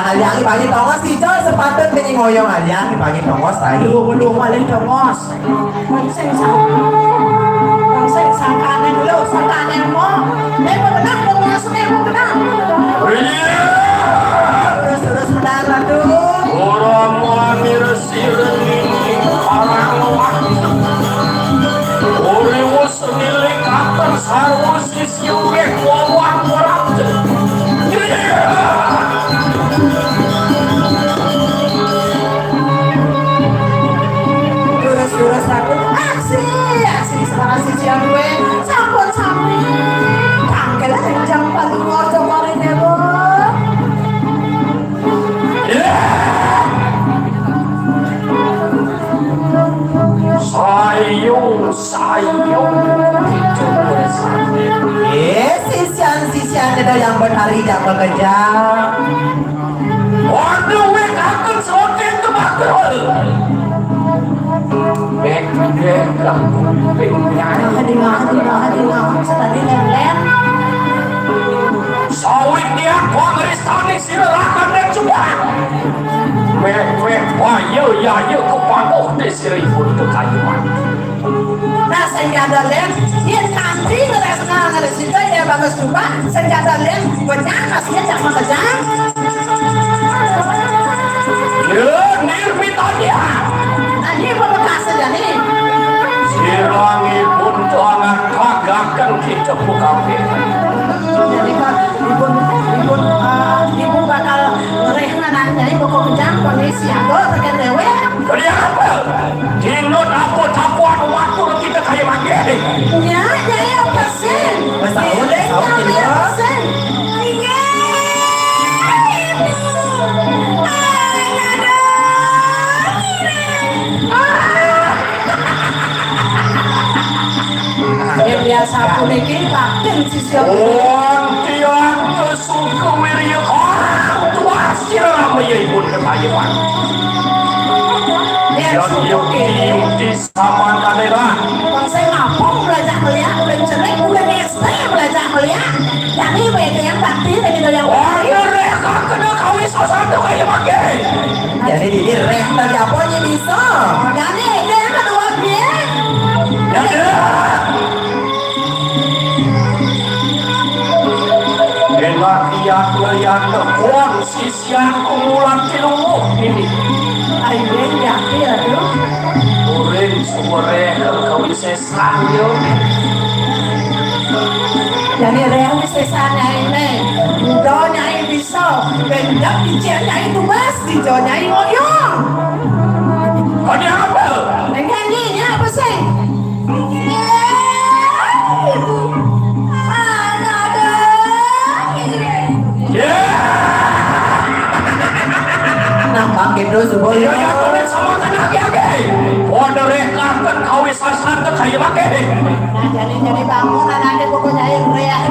Speaker 5: Haliang dibagi tongos hijau sepatut ini ngoyong haliang dibagi tongos tadi.
Speaker 2: Belum paling dongos. Bangseng sangkane dulu, sangkane mo. Benar dongos, benar. Terus benar tuh.
Speaker 6: Orang wanir sireni orang waktu. Oriwus milik kapan sarwa sisiuke wawan waktu.
Speaker 5: ada yang berhari yang bekerja.
Speaker 6: Waduh, wek akan sokin ke bakal. Bek beknya.
Speaker 2: Hadinga, tadi lem-lem.
Speaker 6: Sawit dia gua ngeris tanik silakan dan coba. Wek, wah ya ke panggung deh siripun ke kayuan.
Speaker 2: Nah, senjata lem, dia nanti ngeres itu dia bagus juga. Senjata lem, banyak kasihnya jangan kejang.
Speaker 6: Ya, nirmita dia.
Speaker 2: Nah, ini bekas saja nih.
Speaker 6: Sirangi pun jangan kagakan kita buka beda.
Speaker 2: Jadi kan ibu bakal ngerehna nanya ibu kok kejang kondisi aku terkait dewe.
Speaker 6: Jadi apa? Jinut aku capuan waktu kita kayak lagi.
Speaker 2: Ya, ya persen.
Speaker 5: Bersahur jadi
Speaker 2: Ya persen. Ya biasa pun ini batin sisi
Speaker 6: Tiang kesuka wirya orang tua siram ya ibu ketahuan. Yang di sama kadera.
Speaker 2: Bang saya ngapung belajar melihat, udah cerai, udah SD belajar melihat. Jadi beda yang batin, beda yang
Speaker 6: Warna reka kena kawin satu kayak pakai.
Speaker 5: Jadi ini reh terjaponya bisa.
Speaker 2: Jadi dia yang kedua dia.
Speaker 6: Jadi Elatian melihat kekuan sisian kumulan cilunguk ini.
Speaker 2: Ayo ya, dia tuh.
Speaker 6: Urin sumere kawin sesan yo.
Speaker 2: Jadi realisasinya ini, udonya ini bisa, bendak dicernya itu mas, dijonya ini ngoyong.
Speaker 6: Ada apa?
Speaker 2: Nyanyinya apa sih?
Speaker 5: Nampak gitu sebuah.
Speaker 6: Ya tulis sama tenaga lagi. Warna reka kan kawin satu kayak pakai.
Speaker 2: Nah jadi bangunan ada pokoknya yang rea.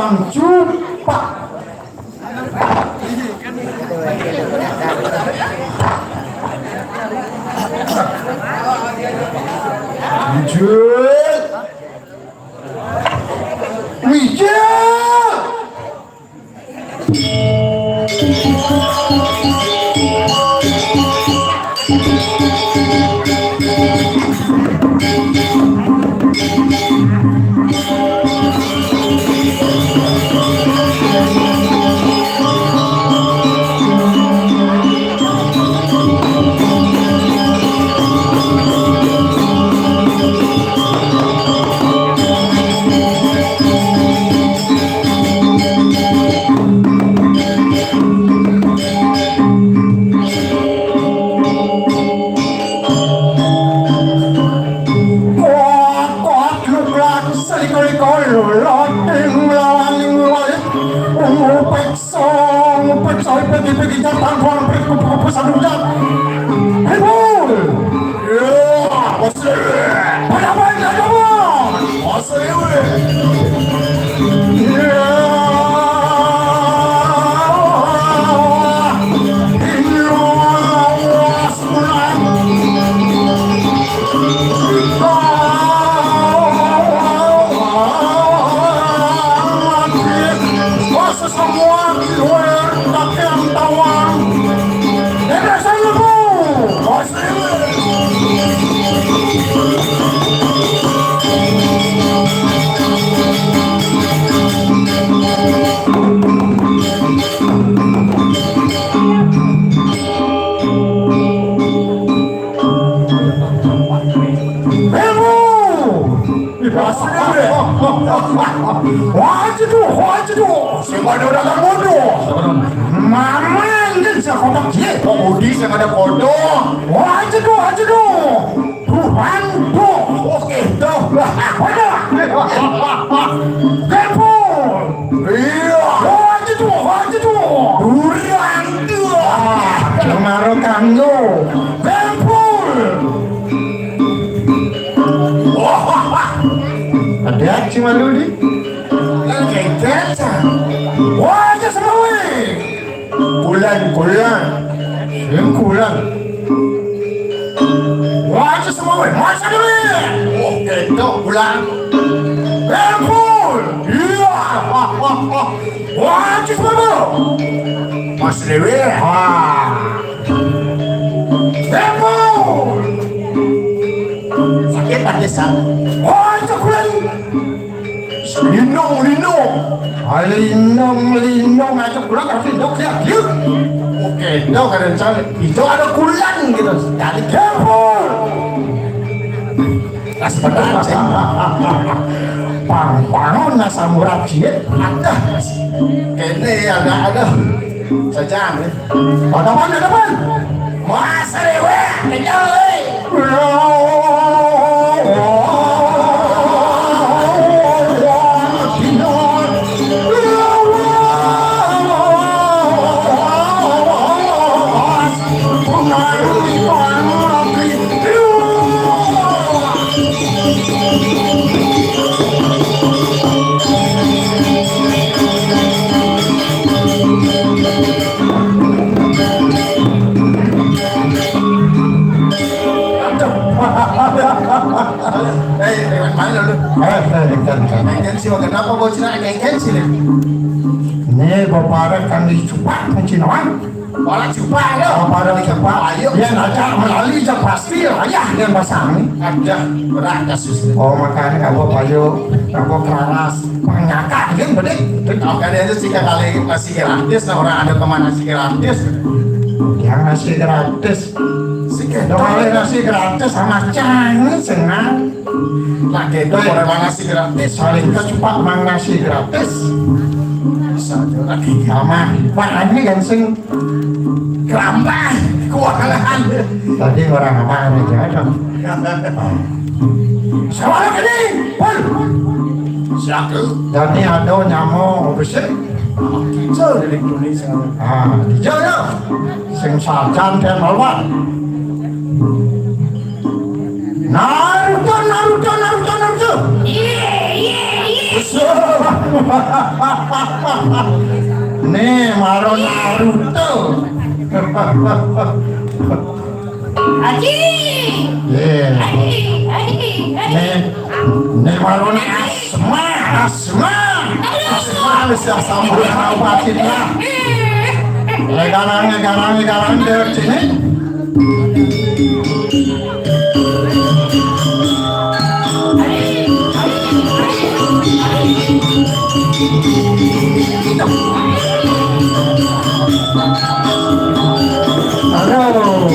Speaker 6: Sang Cupa. Lanjut. Wijaya. Pergi datang tuan pesan hujan. Hei, ya, masih. Pada apa yang ada bang? Masih. Ya. Waduh, siapa ada orang bodoh? Mama ini siapa kotak dia? Pemudi yang ada bodoh. Waduh, Tuhan tuh. Oke, tuh. Waduh. Kepul. Iya. Waduh. Durian tuh. Kemarin kamu. Kepul. Ada cuma dulu di. Wajah semua Kulan Singkulan Wajah semua masa dulu. Oh gitu kulan Kepul. Iya. Wajah semua Mas Dewi. Kepul. Sakit tak desang. Wajah kulan Linong aja pulang harus linong ya. Oke, itu kadang cari itu ada kulan gitu. Jadi kepul. Kas benar sih. Pang nasa murah sih. Ada. Kene ada. Saja nih. Ada mana? Mas Dewe, kenyal. Kenapa bau cina sih? Ini bapak kan dicupak kan cina. Orang cupak ya. Bapak dicupak. Ayo. Dia ngajak melalui jam pasti ayah dia pasang nih. Ada berat kasus. Oh makanya kamu payo kamu keras mengakak kan bener. Tahu kan aja sih kali ngasih gratis. Nah orang ada teman ngasih gratis. Yang ngasih gratis. Doang ngasih gratis sama cang senang. Nah gitu orang ngasih gratis. Saling kecupak ngasih gratis. Lagi sama Pak ini kan sing kerambah keuangan tadi orang apa aja dong. Salah ini pun siapa jadi ada nyamuk besar hijau di Indonesia. Hijau ya sing sajan dan malwan Naruto Nih maro Naruto.
Speaker 2: Aji.
Speaker 6: Nih maro Asma bisa sambung obatin lah. Garang dari sini. Halo.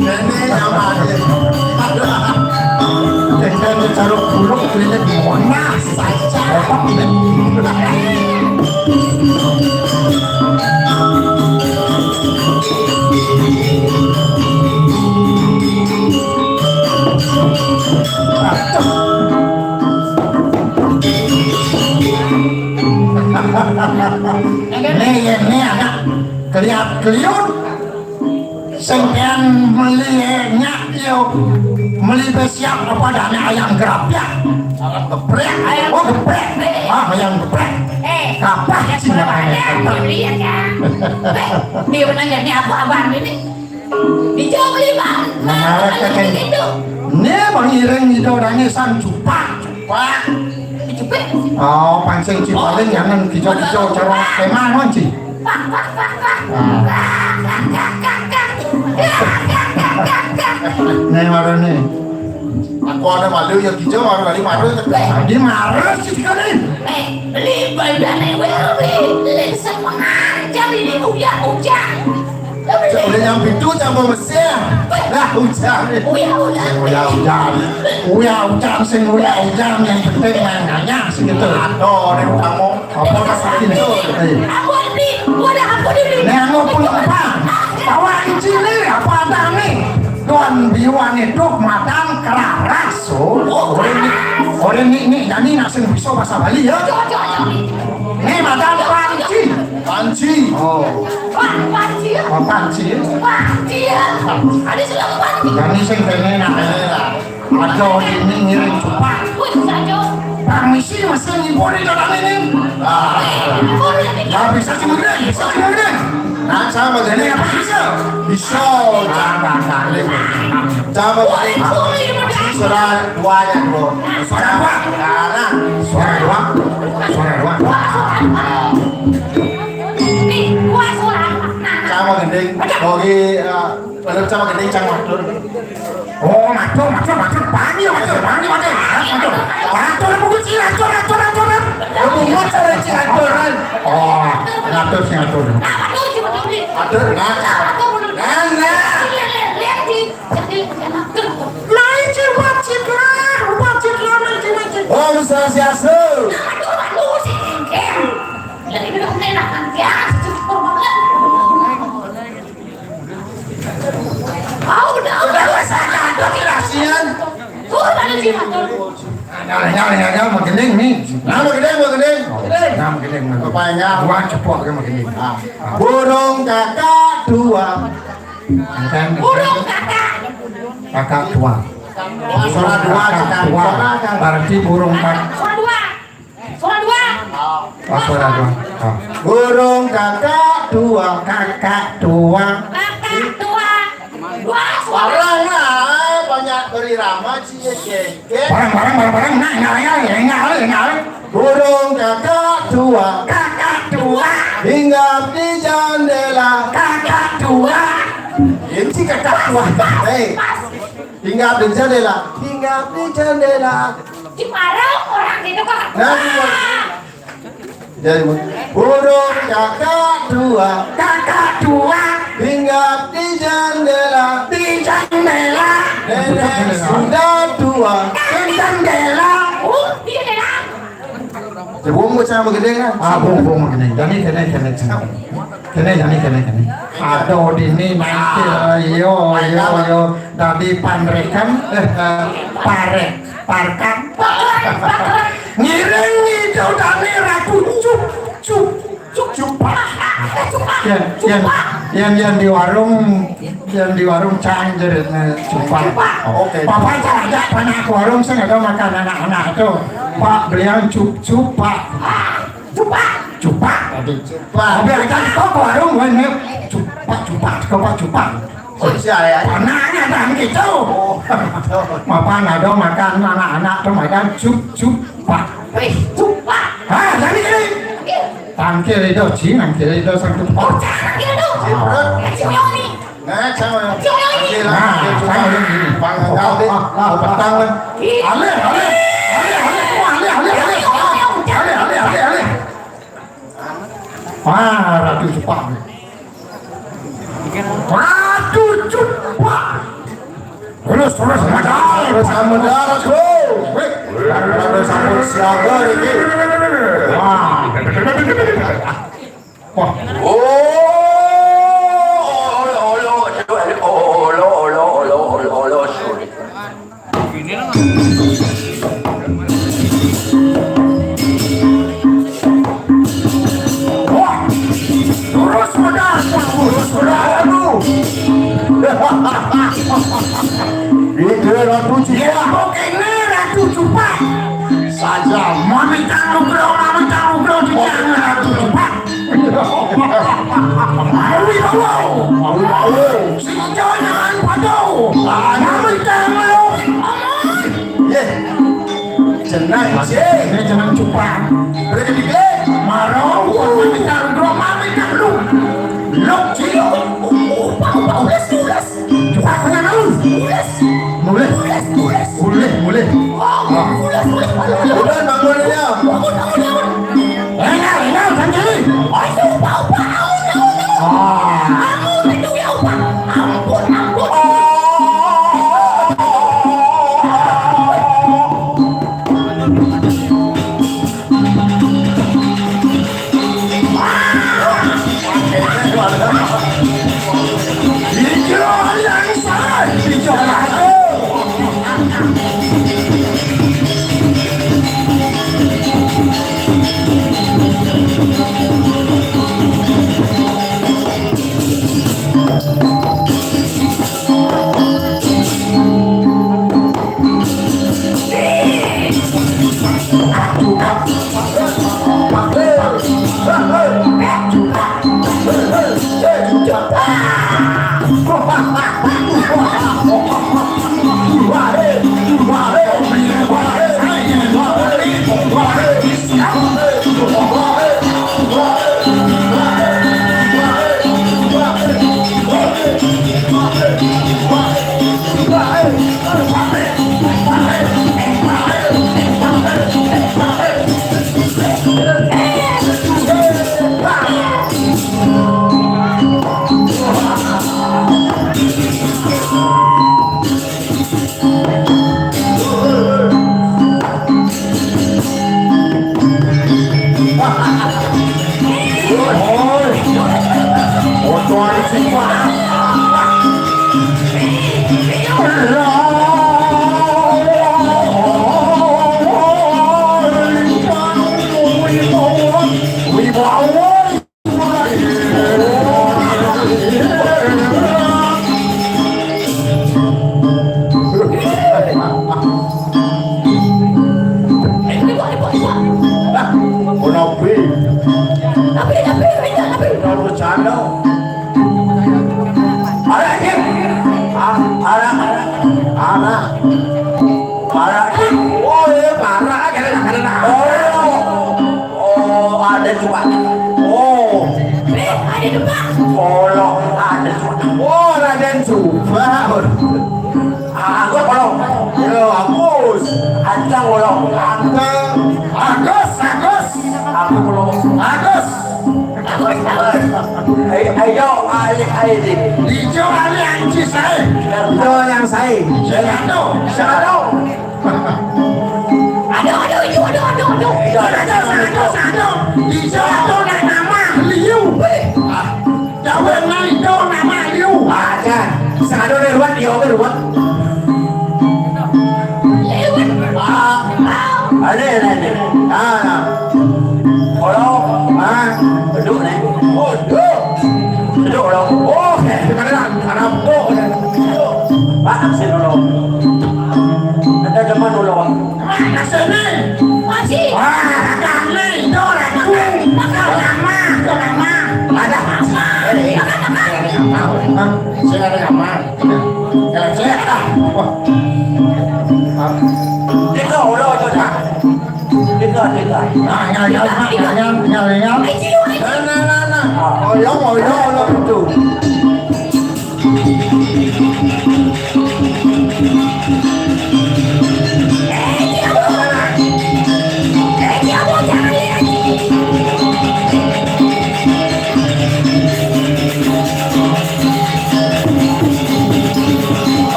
Speaker 6: Ini apa aja? Dengan cara buluk klinik Monas saja. Ini anak keliut sengken melihatnya meli besiak apa dana ayam gerapya geprek ayam geprek kapah sih
Speaker 2: Lihat kan? Dia menanya apa abang ini? Dijawab lima. Itu.
Speaker 6: Nih pengiring itu orangnya sang cupak. Oh, pancing cipaling jangan hijau-hijau cara kemana sih? Nih baru nih. Aku ada malu yang hijau baru kali malu. Tadi malu sih kali.
Speaker 2: Lima dan lewe sama aja ini hujan.
Speaker 6: Udah yang pintu campur mesin. Lah hujan. Hujan yang penting mainannya segitu. Aduh, nih kamu apa kasih ini?
Speaker 2: Aku ini.
Speaker 6: Nih aku pun apa? Bawa cili apa ada nih? Tuan biwan itu matang keras. Orang ini jadi nasi pisau bahasa Bali ya. Nih matang panci. Oh.
Speaker 2: Panci. Ada selalu panci.
Speaker 6: Jadi sing kene nak ada ini ngiring cepat. Permisi mesin ibu di dalam ini. Ya bisa kemudian. Nah, sama gini apa bisa? Bisa. Coba suara dua ya bro. Suara dua. Suara dua. Sama gending. Bagi belum sama gending cang matur. Oh, matur. Pani. Matur bukan sih, matur. Bukan sih, maturan. Oh, matur. Aduh, Om Swastiastu. Nyala magening nih. Magening. Rupanya gua cepok ke magening. Burung kakak dua. Kakak dua. Suara dua. Berarti burung kakak.
Speaker 2: Suara dua.
Speaker 6: Suara dua. Burung kakak dua. Suara banyak berirama cie. Barang. Nyala. Burung kakak dua. Hinggap di jendela. Kakak dua. Ini kakak dua. Hinggap di jendela.
Speaker 2: Cimarang orang itu kok.
Speaker 6: Jadi burung kakak dua. Hinggap di jendela. Nenek sudah tua.
Speaker 2: Dia dah.
Speaker 6: Sebelum mo sama gede kan? Bung gede. Jani kene. Aduh dini nanti yo. Tadi panrekan parkan. Ngiring itu tadi ratu cup. yang di warung cangger cupak.
Speaker 1: Oke.
Speaker 6: Papa ajak anak ke warung, saya nggak tahu makan anak-anak itu. Pak beliau cupak. Cupak. Tapi ajak kau ke warung, gue cupak.
Speaker 1: Oh, siapa ya?
Speaker 6: Anaknya kan gitu. Papa nggak tahu makan anak-anak tuh makan cupak. Ah, jadi ini. Tangkil itu, tangkil itu satu. Oh, tangkil itu.
Speaker 1: Nah, sama.
Speaker 6: Nah, saya yang ini.
Speaker 1: Kau deh. Petang kan.
Speaker 6: Ale. Wah, Ratu Cepat. Ratu Cepat. Terus sama darat bro. Terus sama siaga ini. Wah. Terus modal lu. Ini Ratu Cepat. Ini Ratu Cepat. Saja mami taruh di tangan Ratu Cepat. Mau si jangan padau. Mami taruh. Jenang Cepat. Berarti digele. Marau mami taruh. Lok cio. Ules. Cepat punya naun. Ules. Udah bangunnya. Enak kan jadi.
Speaker 4: Duduk nih. Oh, duduk. Duduk dong.
Speaker 6: Oh, gimana? Arab tuh.
Speaker 4: Pak, absen dulu. Ada depan dulu.
Speaker 2: Mana sini? Masih. Wah, kami itu orang nama. Ada apa?
Speaker 6: Saya ada kamar. Kalau saya
Speaker 4: Tiga dulu tu dah. Tiga.
Speaker 6: Nyal. Nah. Oyong itu.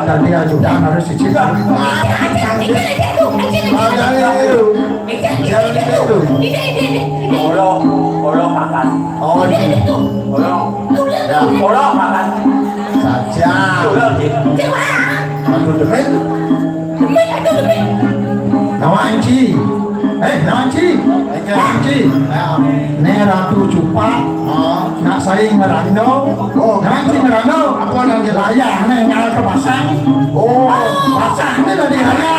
Speaker 6: Tadi ajudan harus dicicip.
Speaker 4: Orang makan.
Speaker 6: Oh,
Speaker 4: Orang makan.
Speaker 6: saja. Aku demit. Nama Anci. Nama Anci. Anci. Ini Ratu Cupak. Nak saing ngerando. Oh, Anci ngerando. Apa nanti layah nih nyala ke pasang. Oh, pasang ini tadi hanya.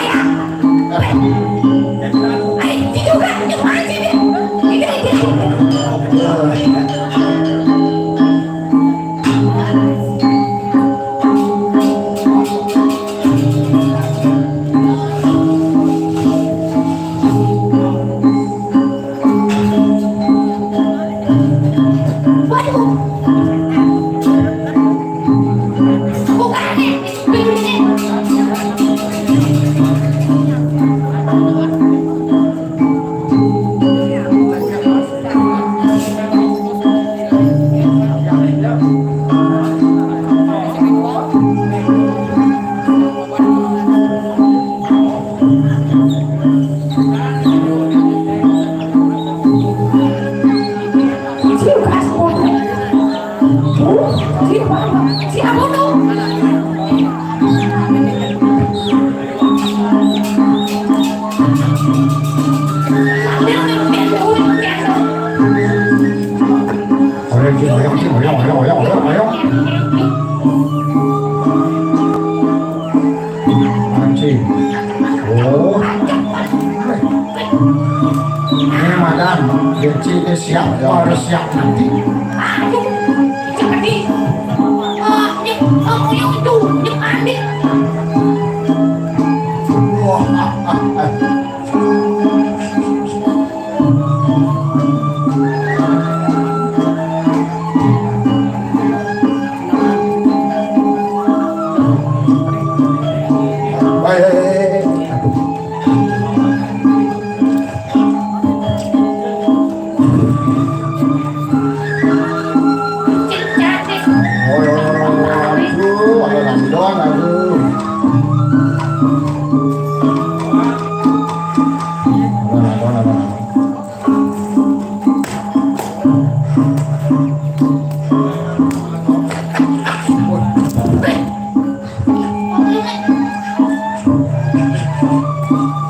Speaker 6: Ini madam, Genci ini siap, harus siap nanti.
Speaker 2: Seperti yang itu, yang aneh.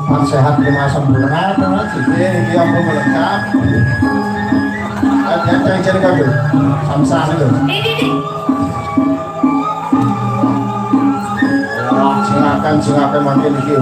Speaker 6: Pan sehat 5 sempurna teman jadi dia pun lengkap yang cari kabel samsang itu silakan makin dikit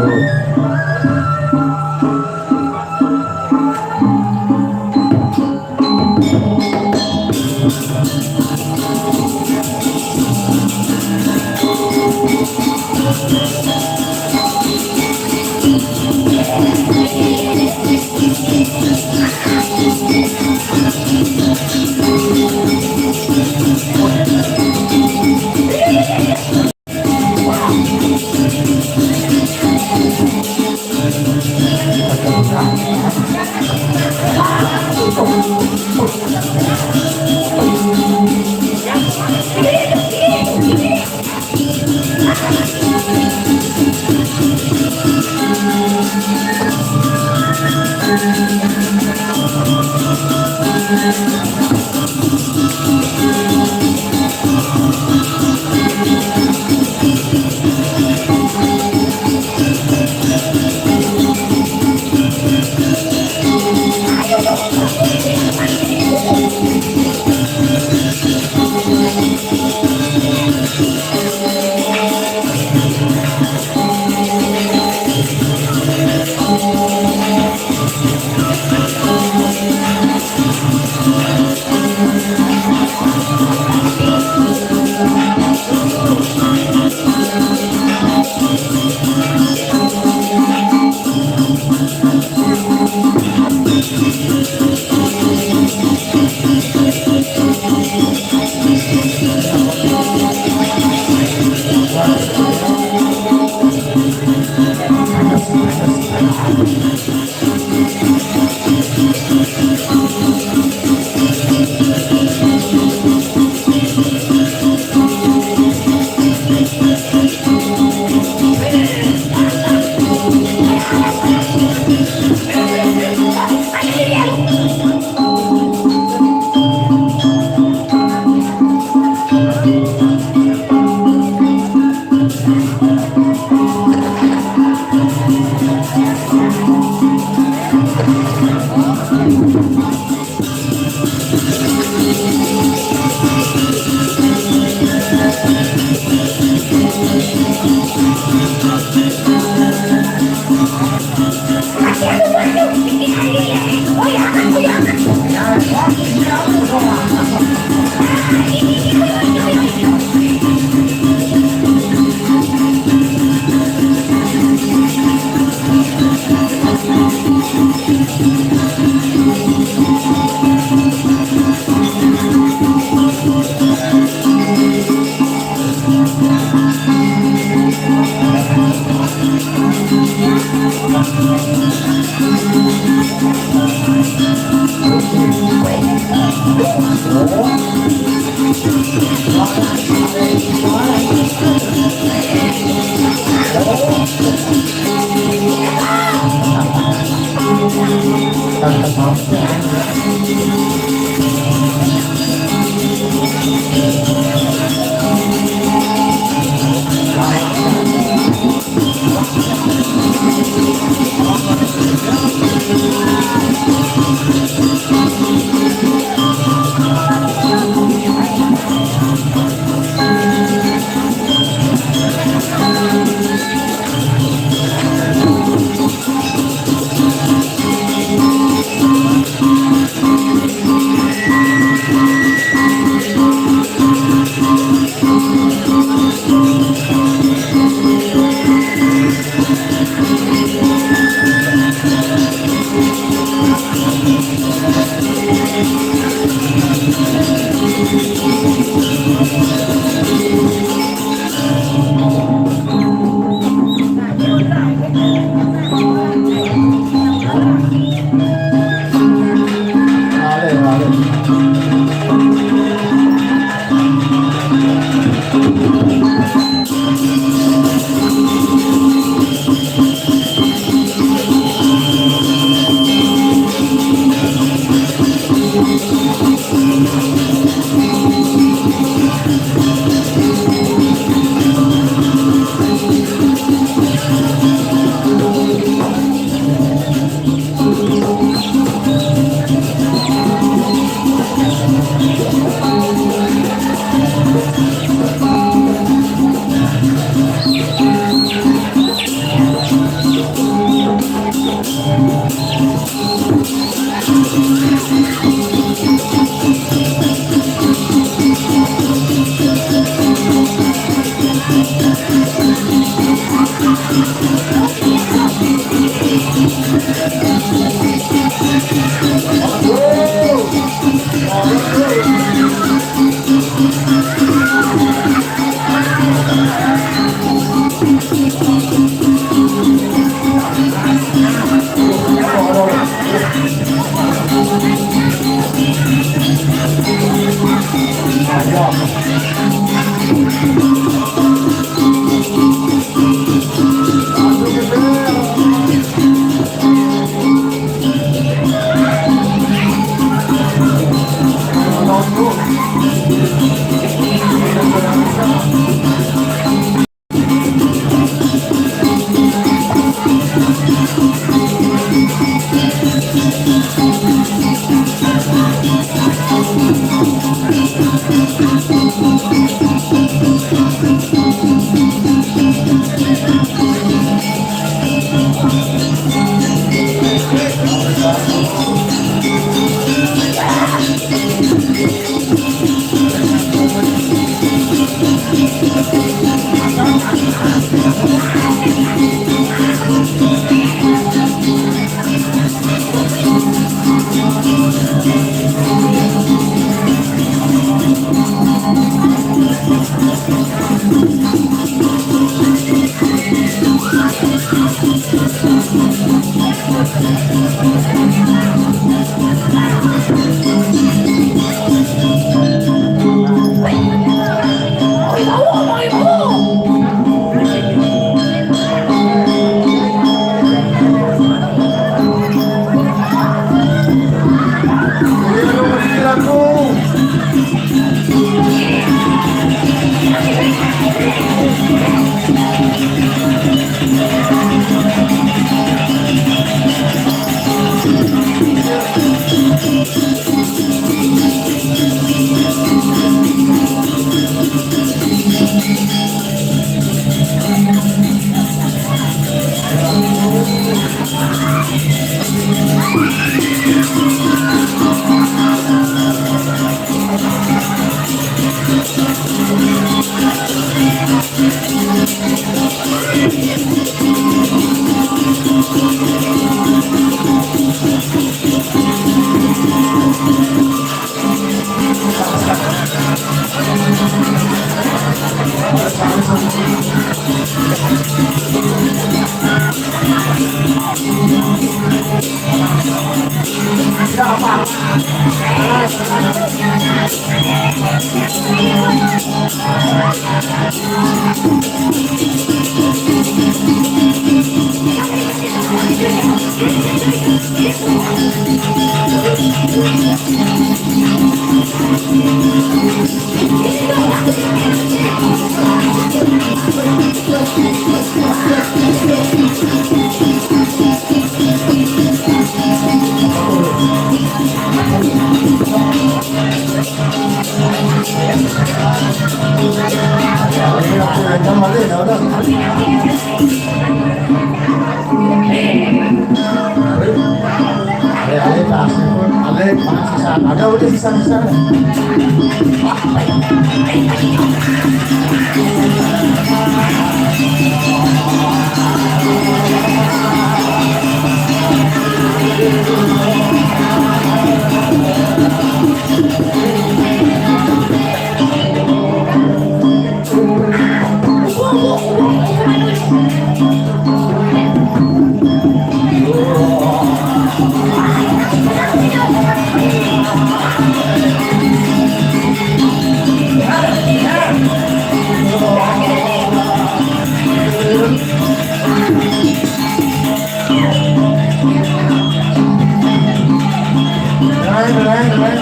Speaker 6: Ada udah sisa-sisa.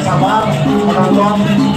Speaker 6: Sabar, penonton.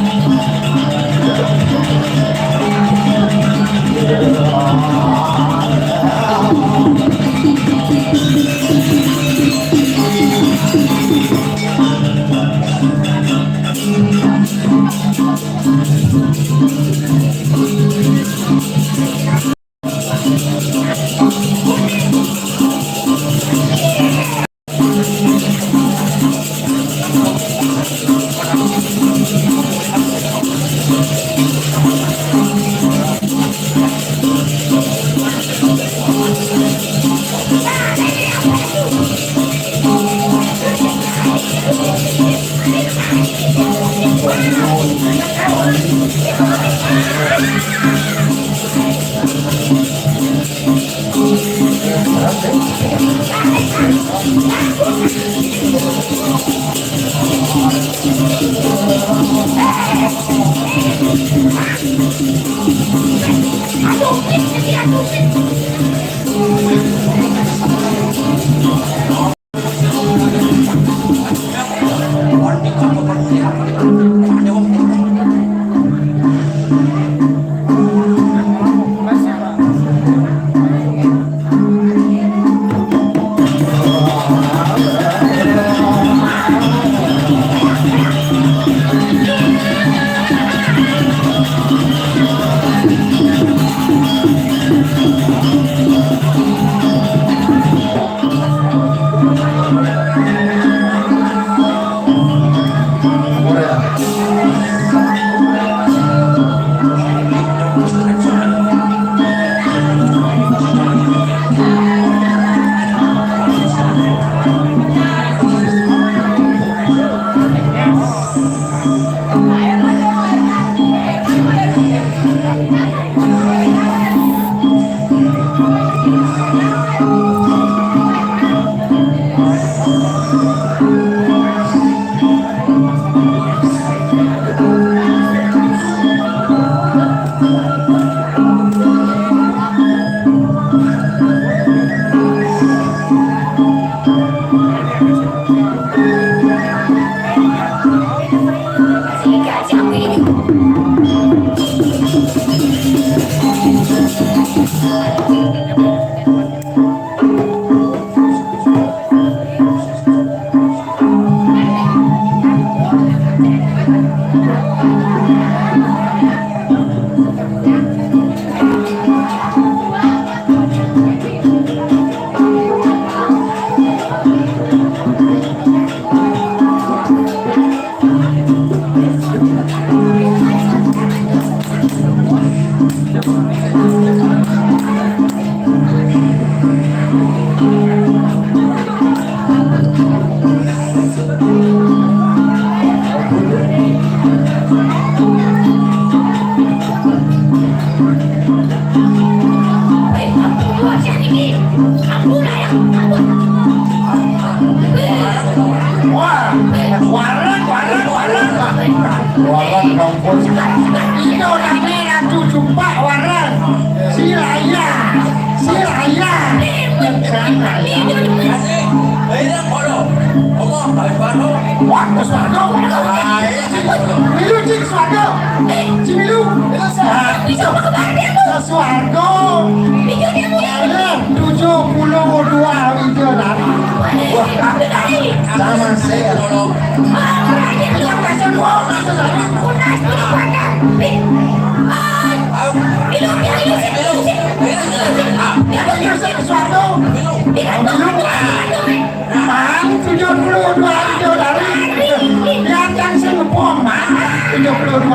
Speaker 6: Wah, waran kampung. Itu namanya cucu Pak Waran. Si Raya. Wah, Suwardo. Milu cik Suwardo. Cimilu. Suwardo. 72 video dari. Sama saya. Mang 72 video dari. Yang Singapura mang 72.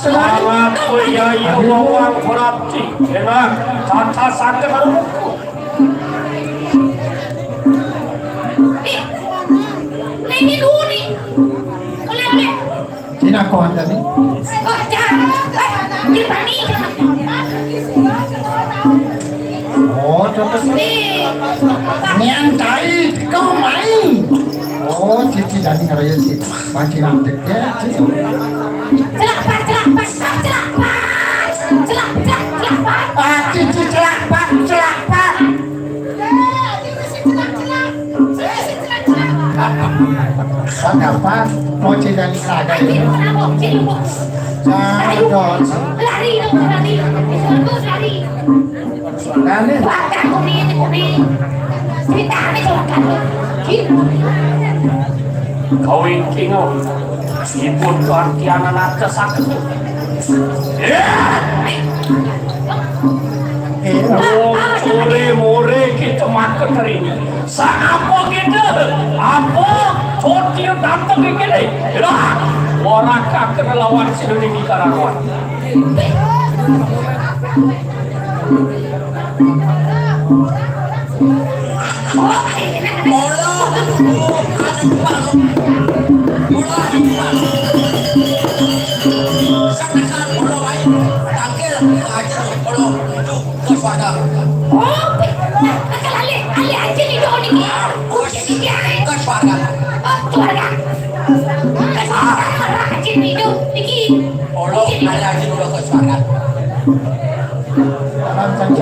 Speaker 4: Selamat Yai Wawang Prapti dengan tata sakit
Speaker 3: Ini dulu nih. Oleh.
Speaker 6: Sini aku hantar nih.
Speaker 3: Oh, jangan. Ini pani.
Speaker 6: Oh, contoh nyantai kau main. Oh, cici dari ngeraya sih. Masih nanti ya, cici.
Speaker 3: Celak.
Speaker 6: Cici celak. Kenapa? Mau cici dari saga ini? Jangan.
Speaker 3: Lari.
Speaker 6: Nanti.
Speaker 3: Bahkan kuning. Cerita apa celaka?
Speaker 4: kau ingkingau sipun artian anak kesakit. Oh, more kita makan hari ini. Apa kita? Apa? Cotil datang ke kini. Orang kakek lawan sini di Karawang.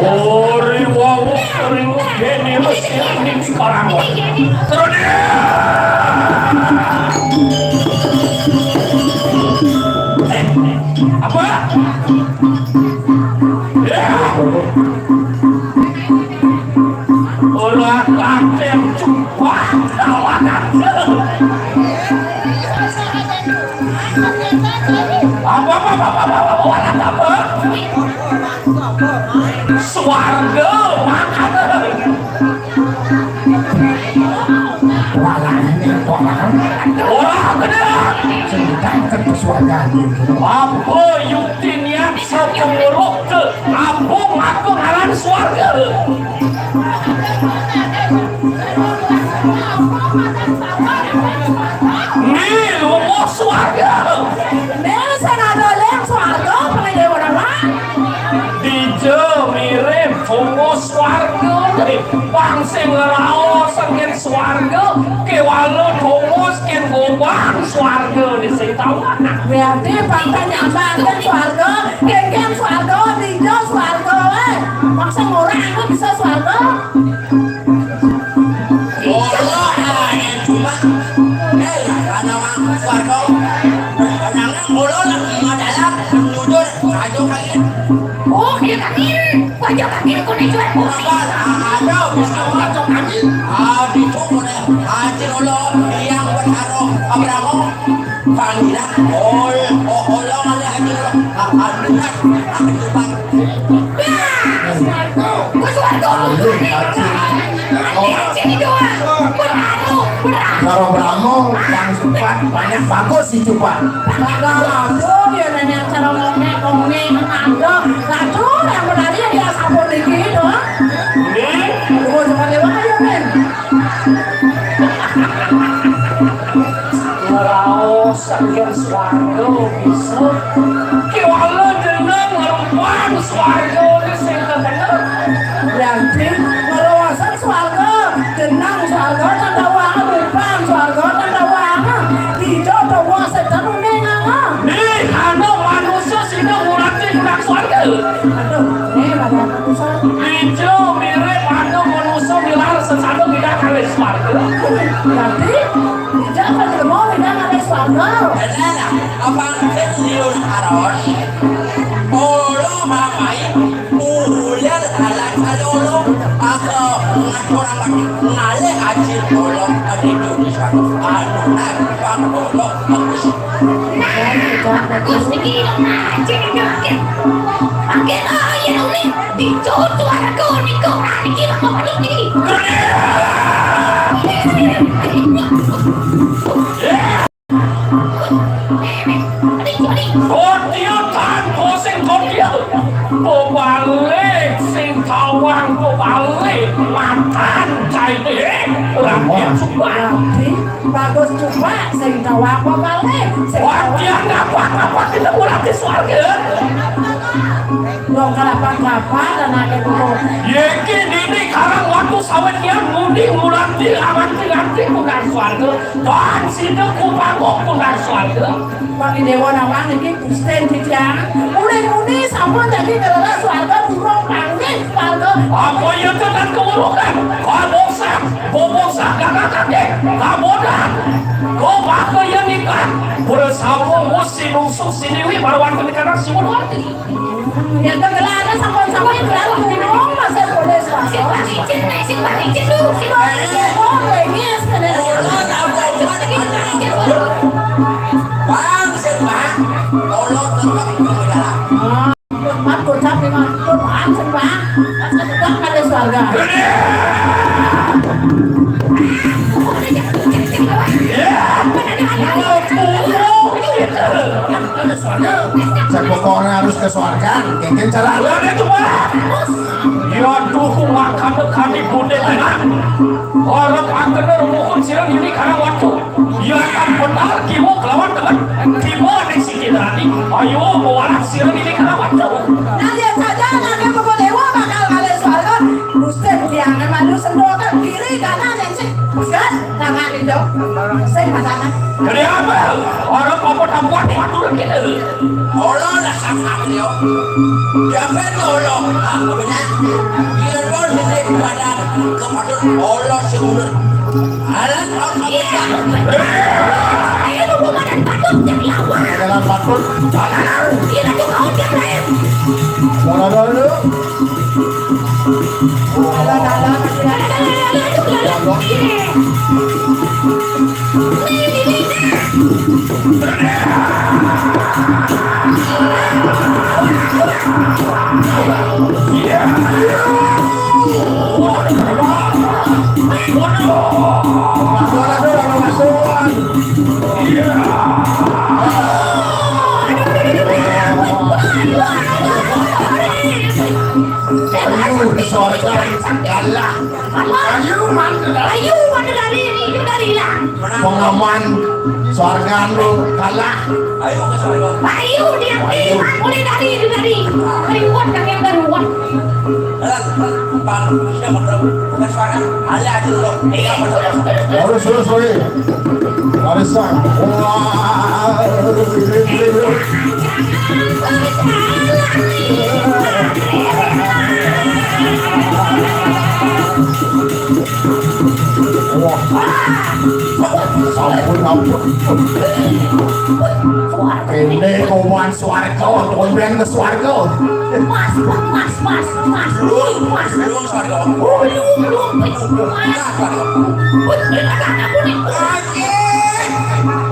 Speaker 4: Ori wawu sering gini mesin di sekarang. Terus apa? Orang kakek cepat kawanan. Apa? Swarga makan. Orang kena.
Speaker 6: Sedangkan kesuagaan
Speaker 4: Apa yuktinya sepenguruk ke apa aku ngaran swarga. Nih lu mau swarga.
Speaker 2: Nelson ada yang swarga pengen orang mana?
Speaker 4: Dijo mirip fungus warga bangsa ngelao sengir Kiwalo tumuskin gubang swarga di sing tahuan.
Speaker 2: Berarti bangkanya banten swarga, geng swarga, tinjo swarga, masa orang aku bisa swarga?
Speaker 4: Allah yang cuma karena orang swarga karena mulut adalah jujur aja kalian.
Speaker 2: Oh, iya kaki, wajah kaki aku dijual
Speaker 4: Ada bisa masuk kami. Dicungkul haji Allah yang bertaruh Abramu panggilan Allah ada haji
Speaker 6: Kalau Brahmo yang cepat banyak bagus sih cepat.
Speaker 2: Aduh, ya nanya cara ngomongnya ada. Aduh, yang berlari dia sabun dikit doang. Aduh, cuma lewat aja men.
Speaker 4: Raos sakit swarga bisa. Kiwalo jeneng ngerumpang swarga di sing bener.
Speaker 2: Berarti meruasan swarga, jenang swarga, tanda wangan bukan swarga, tanda wangan. Hijau tawa setan unengan.
Speaker 4: Nih, ada manusia sini ngurati nak swarga.
Speaker 2: Aduh, ini pada manusia.
Speaker 4: Hijau mirip ada manusia bilang sesama tidak kali swarga.
Speaker 2: Berarti hijau kan mau tidak ada swarga.
Speaker 4: Kenapa? Abang serius aros. Olo mamai, ular alat olo. Aku orang ngale acil olo ada Indonesia. Anu nak bang olo bagus.
Speaker 3: Bagus nih, jadi nyakit. Pakai aja dong nih, dicoto aku nih kok. Ini apa ini?
Speaker 4: Kotiatan kosing kotiat. Pobalik sing tawang pobalik mantan cai deh. Rakyat suka.
Speaker 2: Berarti bagus cuma sing tahu apa balik.
Speaker 4: Wajian apa kita pulang ke swarga.
Speaker 2: Dong kelapa dan ada dulu.
Speaker 4: Yekin ini karang waktu sawit yang mudi mulanti amanti bukan swarga. Dan sini kupangok bukan swarga.
Speaker 2: Bagi dewa nawang ini Kristen tidak. Muli sama jadi adalah swarga burung panggil swarga.
Speaker 4: Apa yang tekan keburukan? Kau bosak kakak-kakek, kabodan. Kau bakal yang ikan. Bersama musim musuh siniwi baruan penikanan si Wonwati.
Speaker 2: Ya ada sama yang berlalu burung masa boleh swarga.
Speaker 3: Simpati dulu.
Speaker 2: Boleh yes kena.
Speaker 4: Bang, sebang, tolong tetap mengalah.
Speaker 2: Mat kocak memang Quran sembah. Masa tetap ada swarga.
Speaker 6: Pokoknya harus ke surga. Kengken cara
Speaker 4: Ada tu pak. Ya dukung makan dekat di bude tenang. Orang akan rumukun siang ini karena waktu. Ya akan benar kimu kelawan dengan kimu di sini tadi. Ayo bawa siang ini karena waktu.
Speaker 2: Nanti saja nanti pokok dewa bakal kalian swarga. Gusti jangan malu sendokan kiri kanan yang sih. Kan tangan itu. Saya pasangan.
Speaker 4: Jadi apa? Orang apa tambuhan waktu lagi. Allah dah sama beliau. Jangan tolong. Apa benar? Dia pun tidak pada kepada Allah seulur. Alat apa kita?
Speaker 3: Itu bukan patut jadi awal.
Speaker 6: jalan patut.
Speaker 3: Kita tuh kau yang lain.
Speaker 6: Jalan dulu.
Speaker 3: Ayo, mana dari ini? Dari lah.
Speaker 6: pengaman suarga lu kalah.
Speaker 4: Ayo ke sana.
Speaker 3: Ayo dia boleh dari ribuan kakek daruan.
Speaker 4: Pan, siapa tahu? Bukan suara. Ada aja dulu. Iya betul.
Speaker 6: Harus sang. Wah. Ampun. Ini kawan suarga, konben ke suarga.
Speaker 3: Mas.
Speaker 4: Belum suara.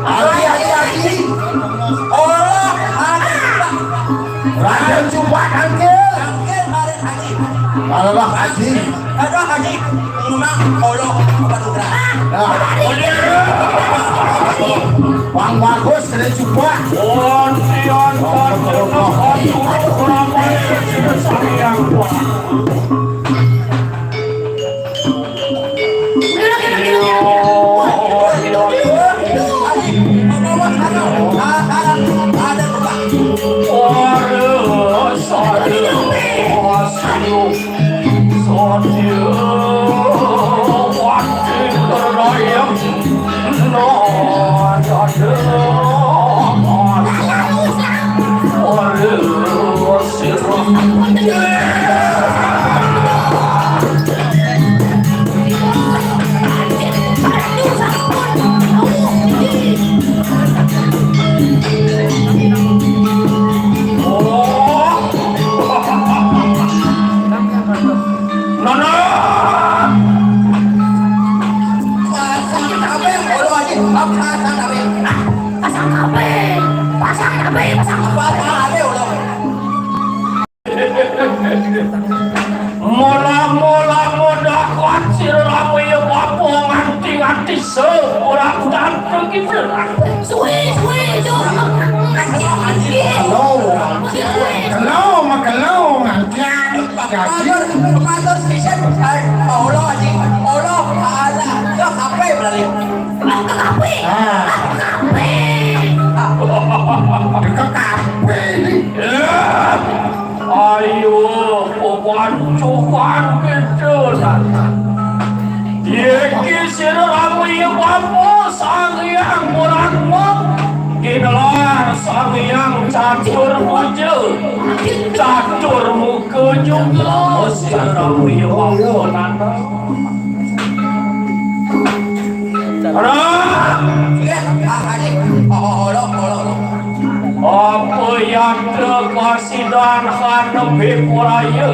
Speaker 4: Lagi. Oh,
Speaker 6: Raden jumpa Angkel. Alah haji.
Speaker 4: Ada haji. Memang Allah apa tuh?
Speaker 6: Bang bagus kena jumpa.
Speaker 7: Mula-mula muda kuat siramu ya bapo nganti seorang ganteng gitu.
Speaker 3: Suwe
Speaker 6: Kalau ngangkian.
Speaker 4: Pastor Vision. Allah haji. Allah ada. Kau apa berarti?
Speaker 6: Dekat kafe ini.
Speaker 7: Ayo, cukupan gitu Yeki siramu ya bapo sang yang murahmu. Inilah sang yang catur wujud, catur muka juga siramu ya bapo nana. Apa yang terkasih dan hanapi puraya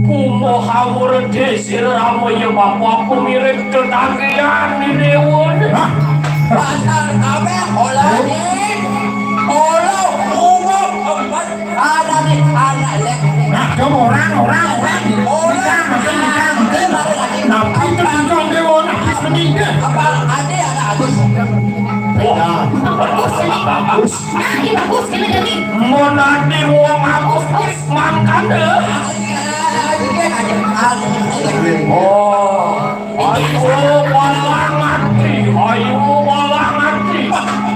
Speaker 7: kumo hawur desir ramu ya bapak aku mirip tetanggian di dewan.
Speaker 4: Pasal kami Allah umum ada nih anak lek.
Speaker 6: Kamu orang. Nanti terangkan dewa nanti sedikit.
Speaker 4: Apa ada Agus?
Speaker 3: Bagus kena jadi.
Speaker 7: Monadi wong Agus mangkan deh. Ayo walah mati.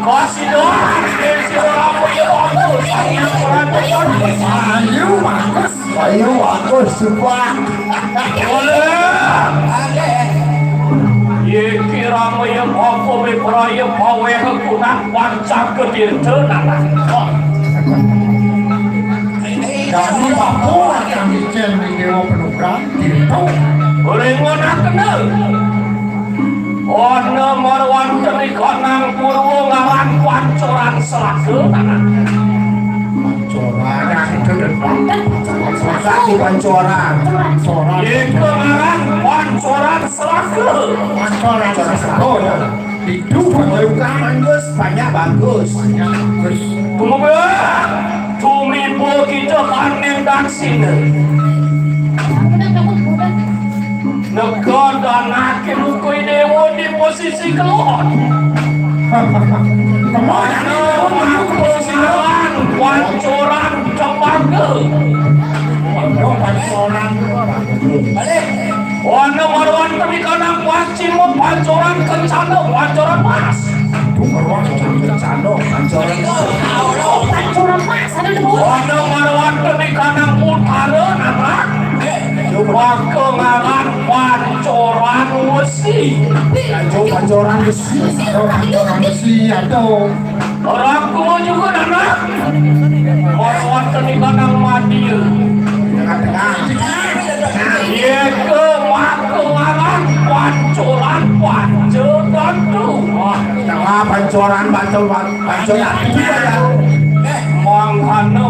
Speaker 7: Kasih doang desir ramu ya bapak sayang perhatian.
Speaker 6: Ayo bagus sumpah.
Speaker 7: Ye kira yang apa beberapa pawe kegunaan wancang kedirtenan.
Speaker 6: Kami bapak akan bikin video penugang gitu.
Speaker 7: Boleh ngonak kenal. Ono marwan terikanan purwo ngaran pancoran selakenan.
Speaker 6: Pancoran itu satu pancoran.
Speaker 7: Ye ngaran pancoran selake.
Speaker 6: Pancoran oh ya. Itu penugang bagus.
Speaker 7: Kemudian tumibo kita panen dan sini. Negara nakin ukui dewa di posisi keluar. Mana persilahan pancoran cembaga.
Speaker 6: Pancoran.
Speaker 4: Balik.
Speaker 7: Wana marwan perikanan wajib pancoran kencana pancoran mas
Speaker 6: Tunggu kencana pancoran.
Speaker 3: Pancoran mas ada di bawah.
Speaker 7: Wanda marwanda di kanang utara anak maka ngaran pancoran wesi
Speaker 6: Pancoran besi. Pancoran besi atau
Speaker 7: orang tua juga anak marwanda di kanang madil
Speaker 6: tengah-tengah.
Speaker 7: iya ke maka ngaran pancoran pancoran tuh
Speaker 6: Tengah pancoran pancoran itu ya.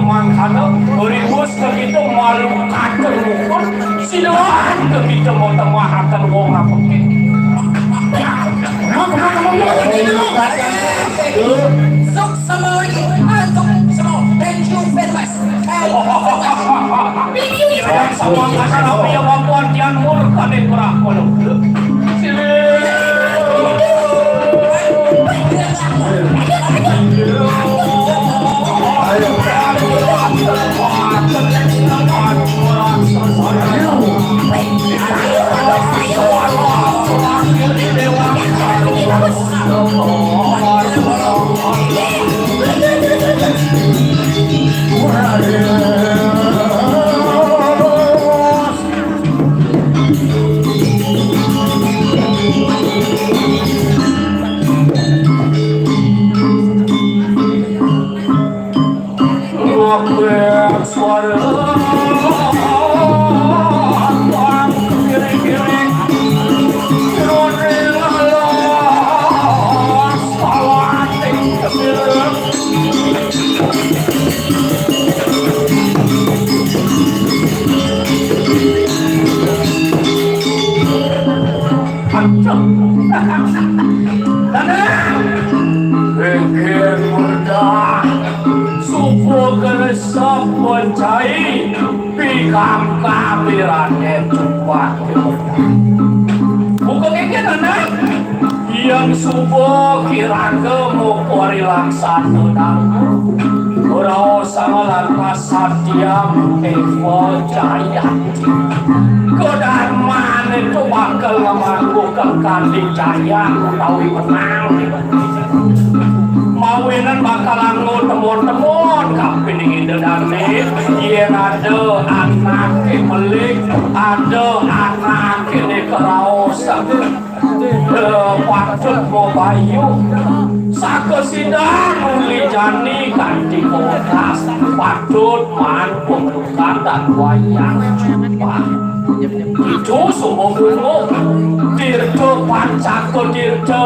Speaker 7: manghana beribus begitu malu kader mukun siluan begitu mau temahakan wong apa
Speaker 3: Sok sama lagi. Sok sama. Thank you very much.
Speaker 7: yang sama kasar apa yang mampuan tian murka di perah kolom yang subuh kira kemu pori laksana damu Urau sama lantas satiam Evo Jayati Kedarman itu bakal ngamakukan kanding jaya Utawi menang Mawinan bakalan lo temon-temon Kapin ingin dani Yen ada anak kemelik Ada anak kini kerausan patut mau bayu saka sidang uli jani kanti kotas patut man pembukaan dan wayang jumpa itu semua bungo dirto pancako dirto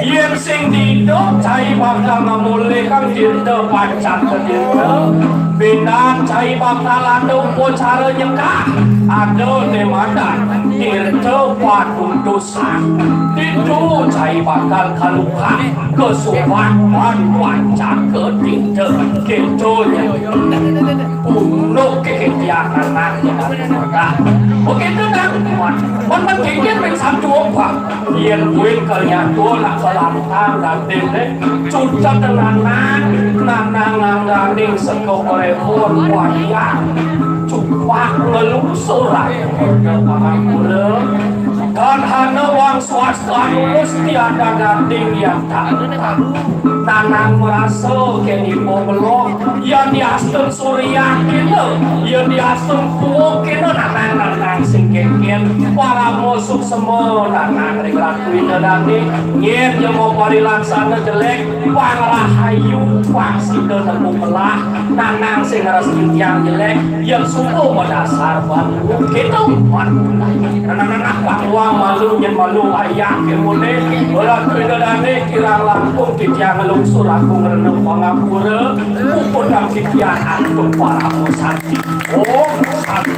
Speaker 7: yen sing didok cai bakal ngamule kang dirto pancako dirto binan cai bakal ada cara nyekah ada demadan dirto patuntusan itu cai bakal kalukan kesukaan pancak kedirto ketonya untuk kegiatan nanti begitu kan man kikir ping satu apa yen buin kelihatan nak kelantang dan dede cuca dengan nanang ngangganing seko korepon wayang cupak ngelungsuran kepala dan hana wang swasta lulus tiada gading yang tak nanang merasa kini belum yang diastur surya kita yang diastur kuo kita nanang singkengin para musuh semua nanang regratuin dani nyer yang mau pari laksana jelek para rahayu pasti ketemu pelah nanang sing harus yang jelek yang suku berdasar baru kita nanang bahwa malu yang malu ayah kemudian beratuin dani kira langsung kita ngelungsur aku ngerenung pangapura kupun dan kikian untuk para musati oh musati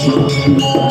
Speaker 3: Thank you.